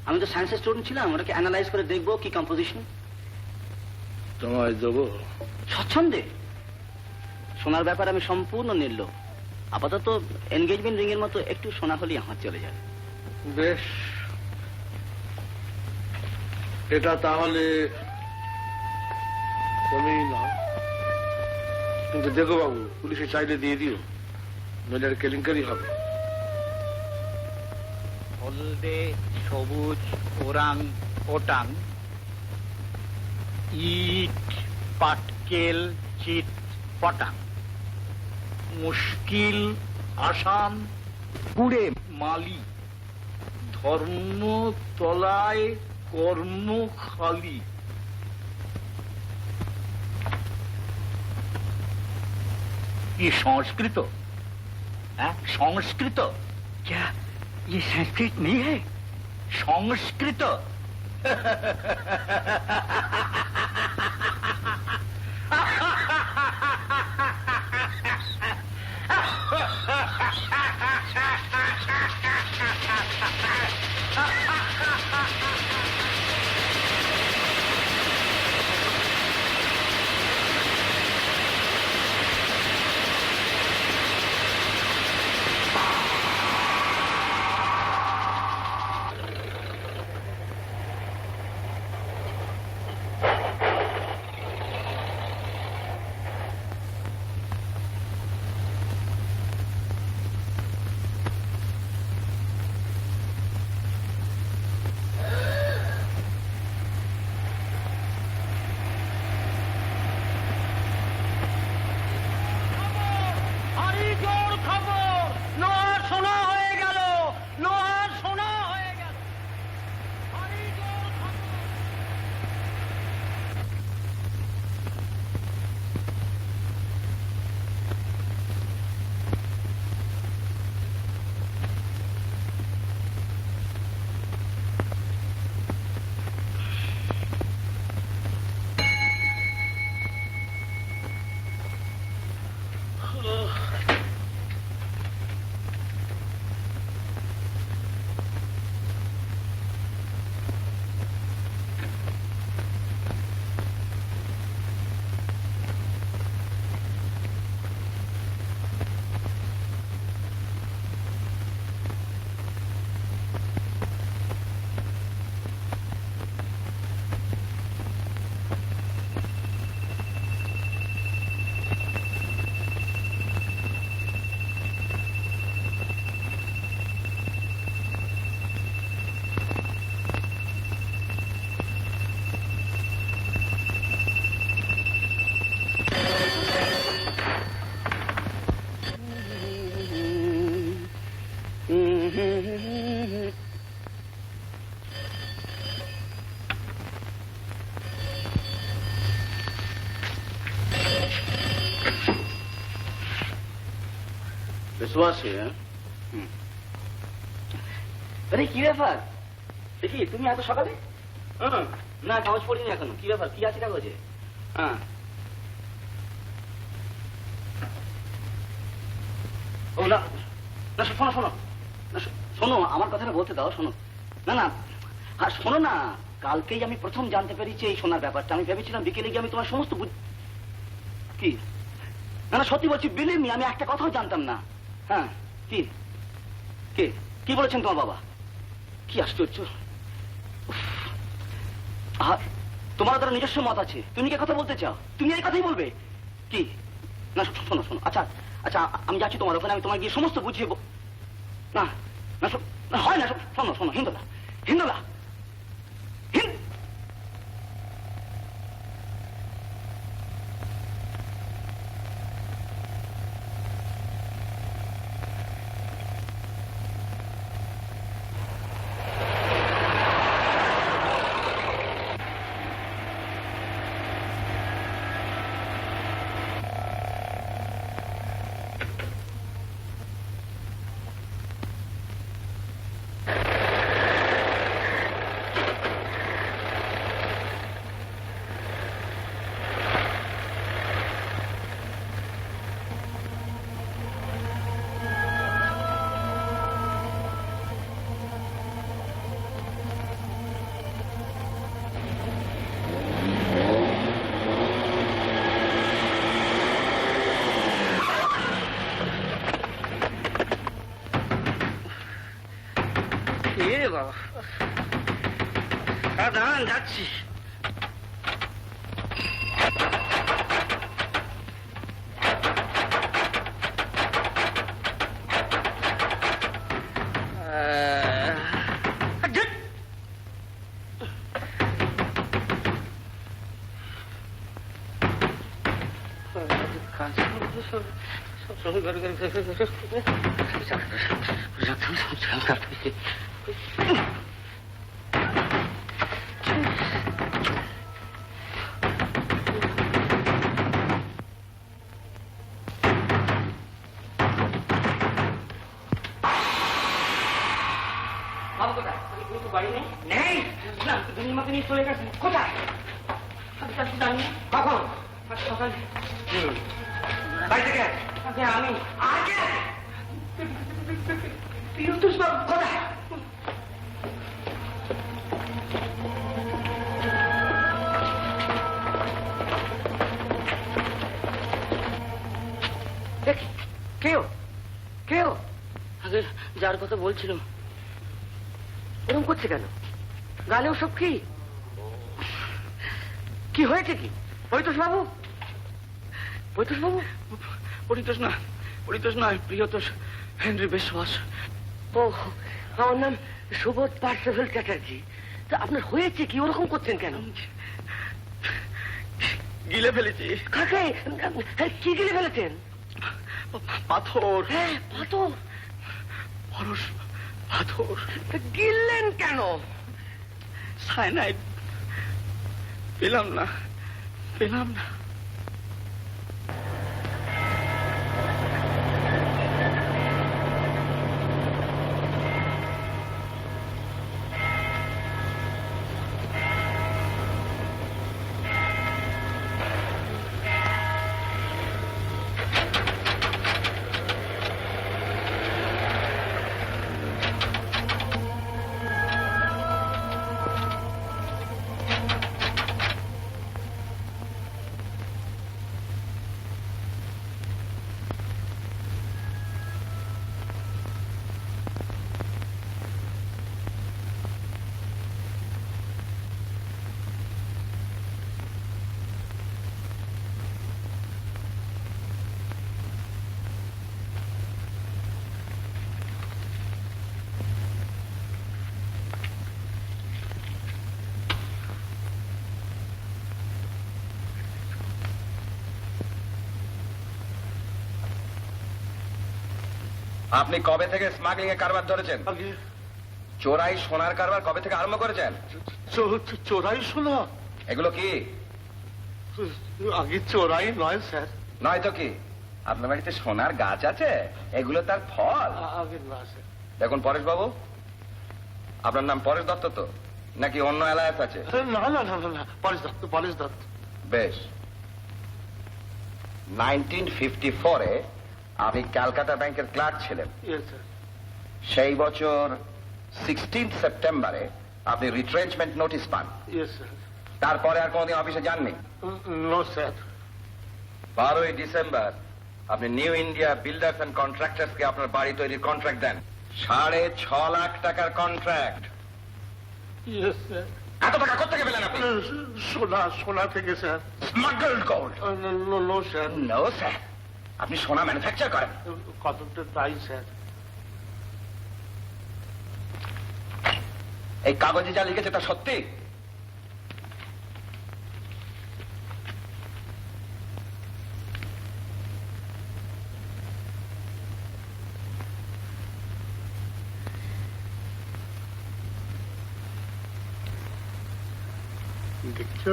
আমি তো সায়েন্সের স্টুডেন্ট ছিলাম ওটাকে অ্যানালাইজ করে দেখবো কি কম্পোজিশন তোমায় দেবো স্বচ্ছন্দে সোনার ব্যাপারে আমি সম্পূর্ণ নির্লোভ আপাতত এনগেজমেন্ট রিং এর মতো একটু সোনা হলেই আমার চলে যাবে বেশ এটা তাহলে তুমি না কিন্তু দেখো বাবু পুলিশে চাইলে দিয়ে দিও নইলে আর কেলেঙ্কারি হবে হলদে সবুজ ওরাং ওটাং ইট পাটকেল চিট পটাং মুশকিল আসাম পুড়ে মালি ধর্ম তলায় কর্ম খালি ये संस्कृत संस्कृत क्या ये संस्कृत नहीं है संस्कृत বিশ্বাসী আরে কি ব্যাপার দেখি তুমি এত সকালে না কাগজ পড়িনি এখনো কি ব্যাপার কি আছে কাগজে হ্যাঁ ও না না শোনো শোনো না শোনো আমার কথাটা বলতে দাও শোনো না না আর শোনো না কালকেই আমি প্রথম জানতে পেরেছি এই শোনার ব্যাপারটা আমি ভেবেছিলাম বিকেলে গিয়ে আমি তোমার সমস্ত কি না না সত্যি বলছি বিলিভ মি আমি একটা কথাও জানতাম না হ্যাঁ কি কে কি বলেছেন তোমার বাবা কি আশ্চর্য তোমার দ্বারা নিজস্ব মত আছে তুমি কি কথা বলতে চাও তুমি এই কথাই বলবে কি না শোনো শোনো আচ্ছা আচ্ছা আমি যাচ্ছি তোমার ওখানে আমি তোমার গিয়ে সমস্ত বুঝিয়ে না না হয় না শোনো শোনো হিন্দোলা হিন্দোলা দাঁড়ান যাচ্ছি নিয়ে চলে গেছে। কোথায়? আমি তো জানি না। কখন? আজ সকালে। বাড়ি থেকে? আমি আগে প্রিয়তোষ বাবু কোথায়? কেউ কেউ আগে যার কথা বলছিলাম ওরকম করছে কেন? গালে ওসব কি? কি হয়েছে কি? পরিতোষ বাবু? পরিতোষ বাবু? পরিতোষ না, পরিতোষ নয়, প্রিয়তোষ, হেনরি বিশ্বাস। ও, আমার নাম সুবোধ পার্সেভেল চ্যাটার্জি। তা আপনার হয়েছে কি? ওরকম করছেন কেন? গিলে ফেলেছি। কাকে? কি গিলে ফেলেছেন? পাথর। হ্যাঁ, পাথর। পরশ পাথর। গিললেন কেন? সাইনাইড পেলাম না, পেলাম না। আপনি কবে থেকে স্মাগলিং এর কারবার ধরেছেন? চোরাই সোনার কারবার কবে থেকে আরম্ভ করেছেন? চোরাই শোনা? এগুলো কি? আগে চোরাই নয় স্যার। নয় তো কি? আপনার বাড়িতে সোনার গাছ আছে, এগুলো তার ফল। আগে না স্যার। দেখুন পরেশ বাবু, আপনার নাম পরেশ দত্ত তো, নাকি অন্য এলায়াস আছে? না না না না, পরেশ দত্ত, পরেশ দত্ত। বেশ। 1954-এ আপনি ক্যালকাটা ব্যাংকের ক্লার্ক ছিলেন। সেই বছর 16 সেপ্টেম্বরে আপনি রিট্রেঞ্চমেন্ট নোটিশ পান। তারপরে আর কোনদিন অফিসে যাননি? No sir. 12ই ডিসেম্বর আপনি New India Builders and Contractors কে আপনার বাড়ি তৈরির কন্ট্রাক্ট দেন। 6.5 লাখ টাকার কন্ট্রাক্ট। এত টাকা কোথেকে পেলেন আপনি? সোনা, সোনা থেকে sir. Smuggled gold? No sir. No sir. আপনি সোনা ম্যানুফ্যাকচার করেন? কতটা তাই স্যার। এই কাগজে যা লিখেছে তা সত্যি? দেখছো?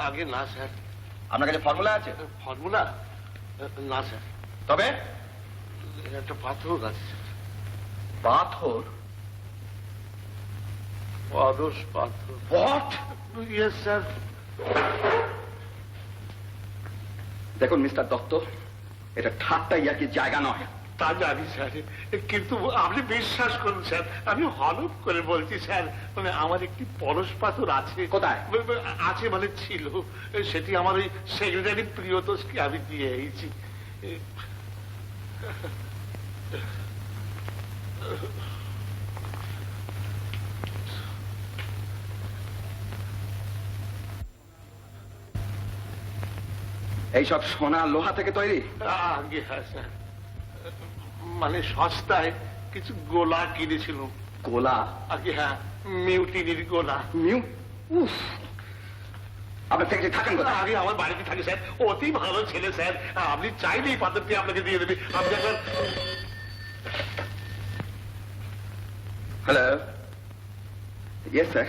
আগে না স্যার। আপনার কাছে ফর্মুলা আছে? ফর্মুলা? না স্যার। তবে একটা পাথর আছে। পাথর? পরশ পাথর। হোয়াট? Yes sir. দেখুন মিস্টার দত্ত, এটা ঠাট্টা ইয়ার্কির জায়গা নয়। তা জানি স্যার, কিন্তু আপনি বিশ্বাস করুন স্যার, আমি হলফ করে বলছি স্যার, মানে আমার একটি পরশ পাথর আছে। কোথায় আছে? মানে ছিল, সেটি আমার ওই সেক্রেটারি প্রিয়তোষকে আমি দিয়ে এসেছি। এইসব সোনা লোহা থেকে তৈরি? আগে হ্যাঁ স্যার, মানে সস্তায় কিছু গোলা কিনেছিল। গোলা? আগে হ্যাঁ, মিউটিনির গোলা। উফ, আপনার থেকে থাকেন কোথায়? আগে আমার বাড়িতে থাকে স্যার, অতি ভালো ছেলে স্যার, আপনি চাইলেই পাথরটি আপনাকে দিয়ে দেবে। আপনি একবার। Hello, yes sir.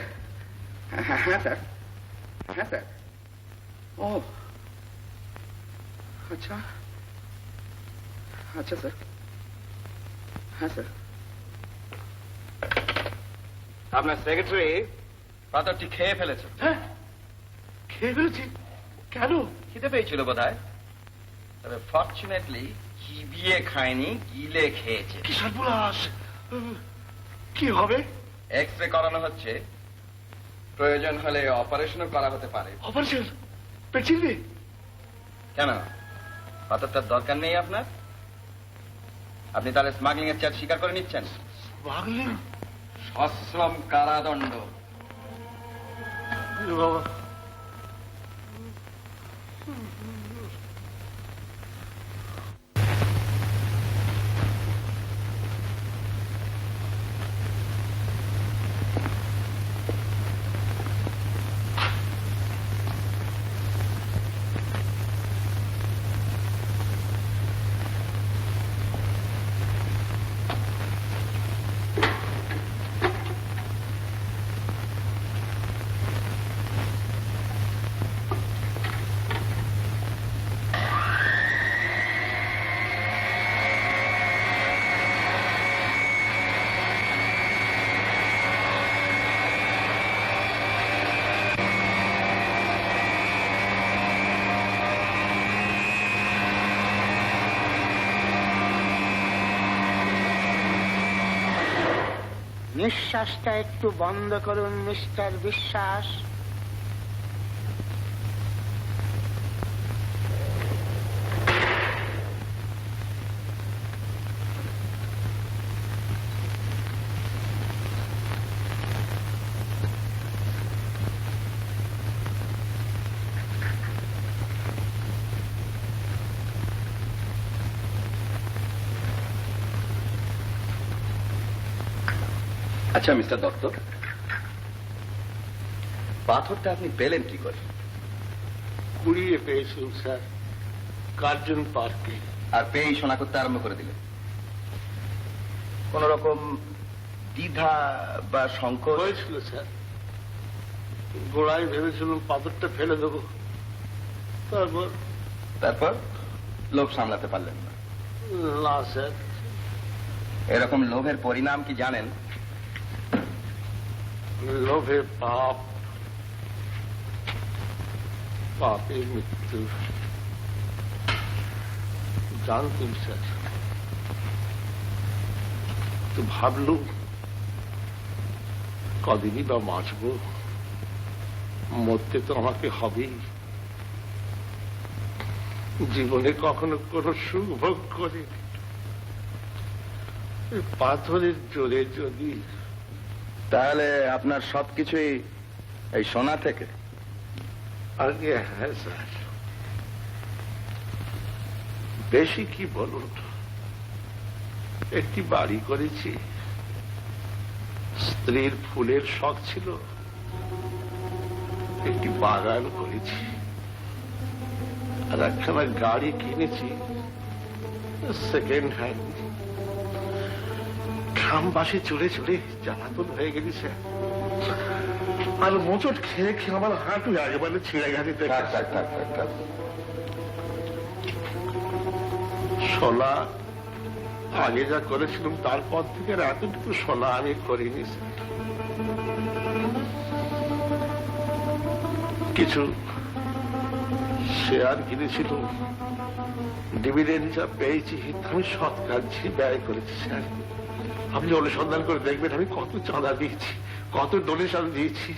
হ্যাঁ স্যার, হ্যাঁ স্যার। ও আচ্ছা, আচ্ছা স্যার। হ্যাঁ স্যার। আপনার সেক্রেটারি পাথরটি খেয়ে ফেলেছে। হ্যাঁ, খেয়ে ফেলেছি? কেন? খিদে পেয়েছিল বোধহয়, তবে ফর্চুনেটলি চিবিয়ে খায়নি, গিলে খেয়েছে। কি সর্বনাশ! কি হবে? এক্স রে করানো হচ্ছে, প্রয়োজন হলে অপারেশনও করা হতে পারে। অপারেশন? পেট ছিঁড়বে? কেন, পাথরটার দরকার নেই আপনার? আপনি তাহলে স্মাগলিং এর চার্জ স্বীকার করে নিচ্ছেন? স্মাগলিং? সশ্রম কারাদণ্ড। বাবা, নিঃশ্বাসটা একটু বন্ধ করুন মিস্টার বিশ্বাস। আচ্ছা মিস্টার দত্ত, পাথরটা আপনি পেলেন কি করে? কুড়িয়ে পেয়েছিলাম স্যার, কার্জন পার্কে। আর পেয়েই শোনা করতে আরম্ভ করে দিলেন? কোন রকম দ্বিধা বা সংকোচ? হয়েছিল স্যার, গোড়ায় ভেবেছিলাম পাথরটা ফেলে দেবো, তারপর লোভ সামলাতে পারলেন না? না স্যার। এরকম লোভের পরিণাম কি জানেন? লোভে পাপ, পাপে মৃত্যু। জানতুম স্যার, তো ভাবলুম কদিনই বা বাঁচব, মরতে তো আমাকে হবেই। জীবনে কখনো কোনো সুখ ভোগ করি, পাথরের জোরে যদি। তাহলে আপনার সবকিছুই এই সোনা থেকে? আগে হ্যাঁ স্যার, বেশি কি বলুন, একটি বাড়ি করেছি, স্ত্রীর ফুলের শখ ছিল, একটি বাগান করেছি, আর একখানা গাড়ি কিনেছি সেকেন্ড হ্যান্ড। গ্রামবাসী চলে চলে জ্বালাতন হয়ে গেলি স্যার, আর মোচট খেয়ে খেয়ে আমার হাঁটু একেবারে ছিঁড়ে গেছে। সোলা আগে যা করেছিলাম তারপর থেকে আর এতটুকু সোলা আমি করিনি স্যার। কিছু শেয়ার কিনেছিলাম, ডিভিডেন্ড যা পেয়েছি আমি সৎ কাজে ব্যয় করেছি স্যার। আপনি অনুসন্ধান করে দেখবেন আমি কত চাঁদা দিয়েছি, কত ডোনেশন দিয়েছি।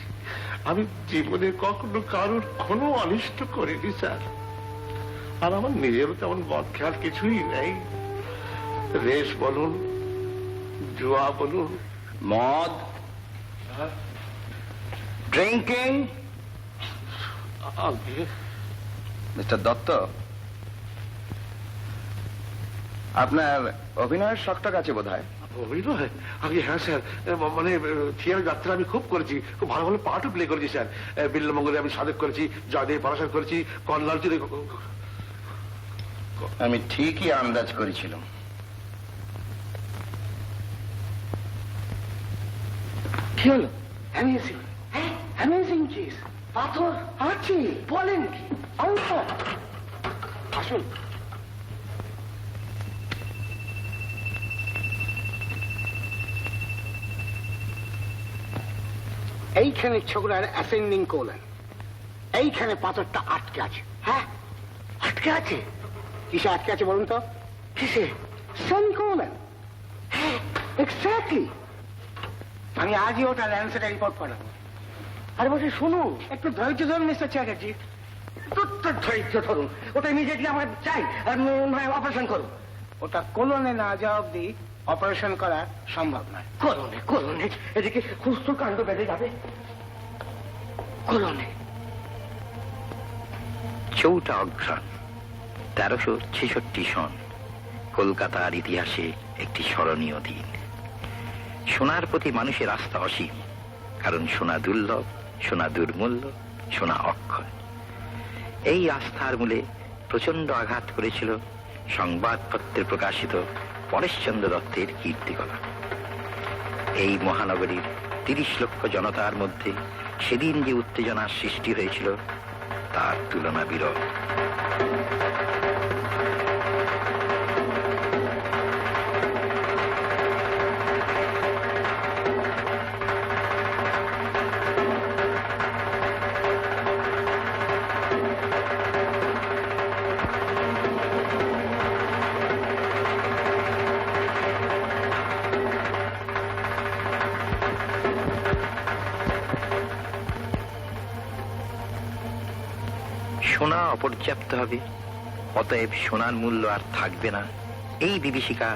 আমি জীবনে কখনো কারোর কোনো অনিষ্ট করিনি স্যার। আর আমার নিজেরও তেমন বদ খেয়াল কিছুই নেই। রেস বলুন, জুয়া বলুন, মদ, ড্রিঙ্কিং। মিস্টার দত্ত, আপনার অভিনয়ের শখটা আছে বোধ হয়? অভিনয়? আগে হ্যাঁ স্যার, মানে থিয়েটার যাত্রা আমি খুব করেছি, খুব ভালো ভালো পার্টও প্লে করেছি স্যার। বিল্লমঙ্গলে আমি সাধক করেছি, জয়দেব পরাশর করেছি, কর্নালচুরে। আমি ঠিকই আন্দাজ করেছিলাম। কি হলো? Amazing, amazing cheese. পাথর আছে বলেন কি? আসুন। এইখানে ছোকরার অ্যাসেন্ডিং কোলন, এইখানে পাথরটা আটকে আছে। হ্যাঁ, আটকে আছে। কিসে আটকে আছে বলুন তো? কিসে? সেমিকোলন। হ্যাঁ, এক্স্যাক্টলি। আমি আজই ওটা ল্যান্সেটে রিপোর্ট করাবো। আরে বসে শুনুন, একটু ধৈর্য ধরুন মিস্টার চ্যাটার্জি। ধৈর্য ধরুন, ওটা ইমিডিয়েটলি আমার চাই, অপারেশন করুন। ওটা কোলনে না যাওয়া অব্দি অপারেশন করা সম্ভব নয়। করুন করুন, এদিকে সুস্থ কাণ্ড বেঁধে যাবে। করুন। 4 অঘ্রাণ 1366 সন কলকাতার ইতিহাসে একটি স্মরণীয় দিন। সোনার প্রতি মানুষের আস্থা অসীম, কারণ সোনা দুর্লভ, সোনা দুর্মূল্য, সোনা অক্ষয়। এই আস্থার মূলে প্রচন্ড আঘাত করেছিল সংবাদপত্রে প্রকাশিত পরেশচন্দ্র দত্তের কীর্তিকলাপ। এই মহানগরীর 30 লক্ষ জনতার মধ্যে সেদিন যে উত্তেজনার সৃষ্টি হয়েছিল তার তুলনা বিরল। সোনা অপর্যাপ্ত হবে, অতএব সোনার মূল্য আর থাকবে না, এই বিভীষিকা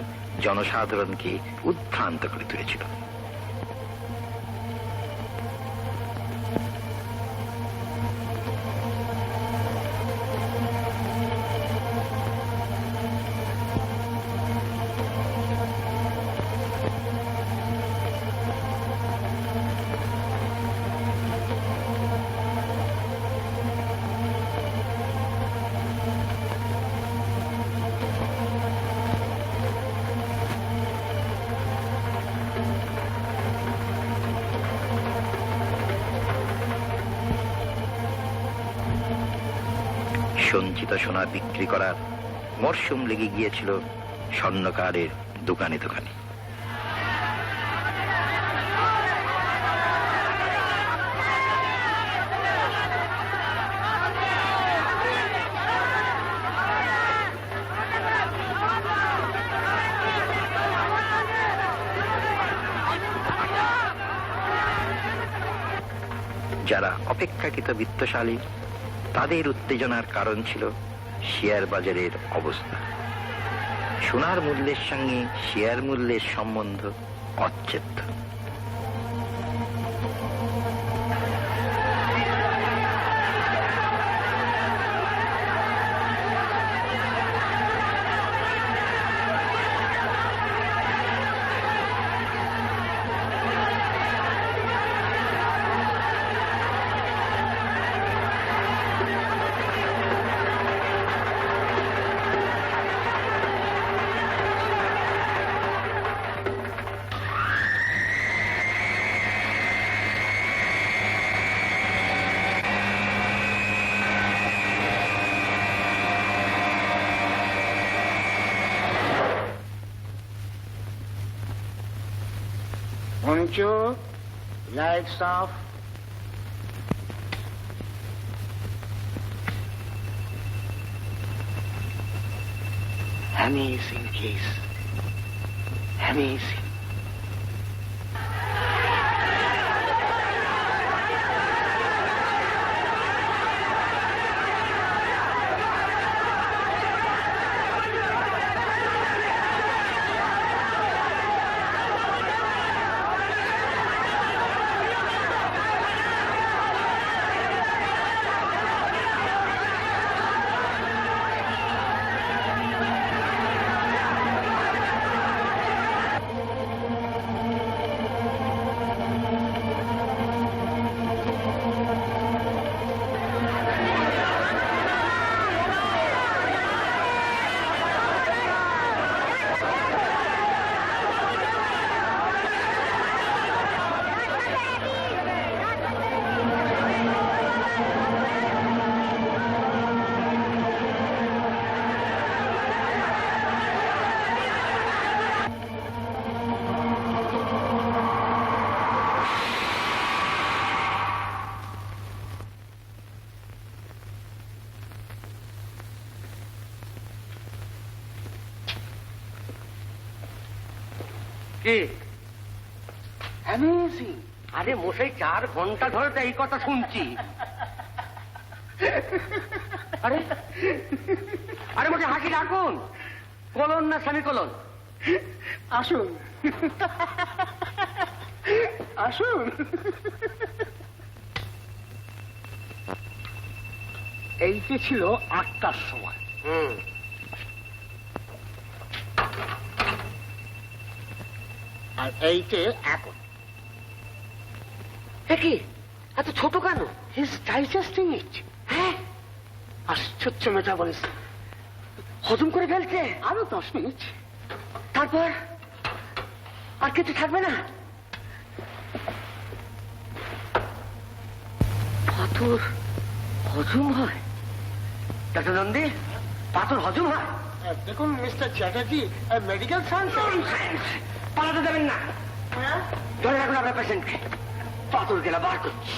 জনসাধারণকে উদ্ভ্রান্ত করে তুলেছিল। সঞ্চিত সোনা বিক্রি করার মরশুম লেগে গিয়েছিল স্বর্ণকারের দোকানে দোকানে। যারা অপেক্ষাকৃত বিত্তশালী তাদের উত্তেজনার কারণ ছিল শেয়ার বাজারের অবস্থা। সোনার মূল্যের সঙ্গে শেয়ার মূল্যের সম্বন্ধ অচ্ছেদ্য। Panchu, lights off. Amazing case. Amazing. কি অ্যামেজিং। আরে মশাই 4 ঘন্টা ধরে তো এই কথা শুনছি। আরে আরে মশাই হাসি রাখুন। কলন না সেমিকলন? আসুন আসুন। এইটি ছিল 8টার সময়। আর এইটে এখন। কি এত ছোট কেন? হিজ ডাইজেস্টিং ইট। হ্যাঁ, আশ্চর্য মেটাবলিজম। হজম করে ফেলছে। আরো 10 মিনিট। তারপর আর কিছু থাকবে না? পাথর হজম হয়? ডাক্তার নন্দী, পাথর হজম হয়? দেখুন মিস্টার চ্যাটার্জি, মেডিকেল সায়েন্স। পালাতে দেবেন না। ধরে রাখুন আপনার পেশেন্টকে। পাথর গেলা বার করছি।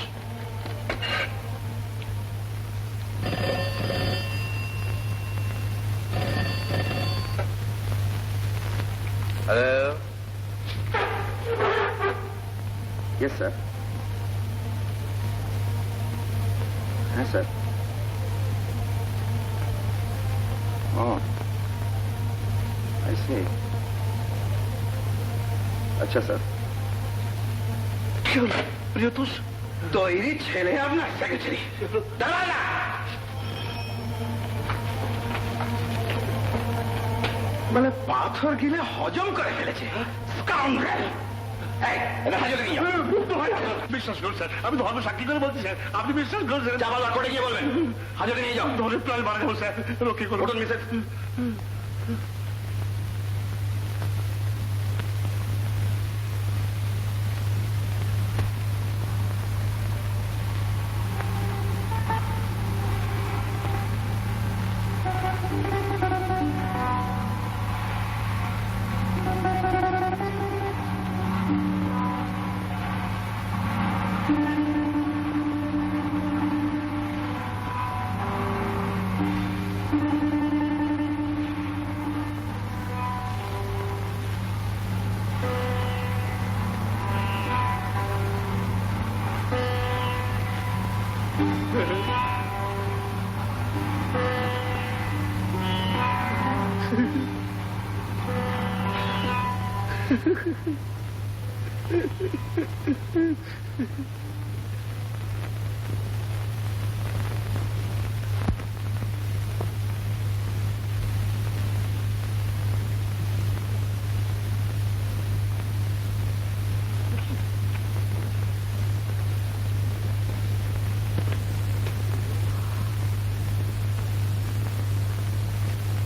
Hello? Yes, sir. Yes, sir. Oh. I see. আচ্ছা স্যার। কি হলো প্রিয়তোষ? তৈরি ছেলে আপনার সেক্রেটারি। দাঁড়া না। মানে পাথর গিলে হজম করে ফেলেছে। স্কাউন্ডার। বিশ্বাস করুন স্যার, আমি ধর্ম সাক্ষী করে বলছি স্যার, আপনি বিশ্বাস করছেন? জামালদার কোর্টে গিয়ে বলবেন, হাজতে নিয়ে যাও। ধরে প্রায় মারা যাবো স্যার, রক্ষে করুন মিসেস।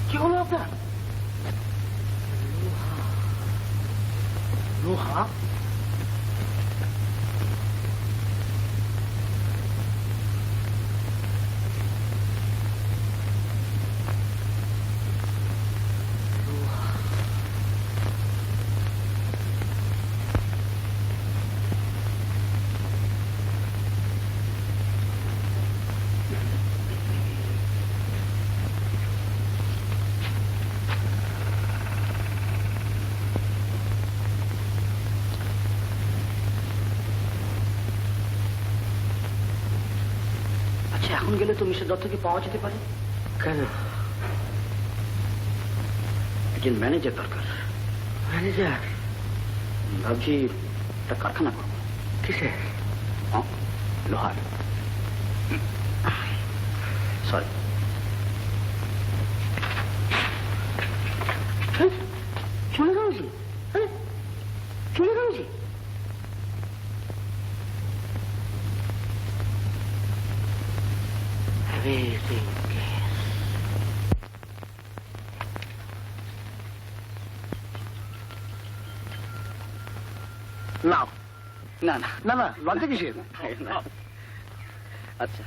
কি হলো আপনার? লোহা? আচ্ছা, এখন গেলে তো মিস্টার দত্তকে পাওয়া যেতে পারে। কেন? একজন ম্যানেজার দরকার। ম্যানেজার? ভাবছি একটা কারখানা করবো। কিসে? লোহার। সরি। চলে গেল যে? চলে গেল যে? Amazing. নাও। না না না না, লজ্জা কিসের? আচ্ছা,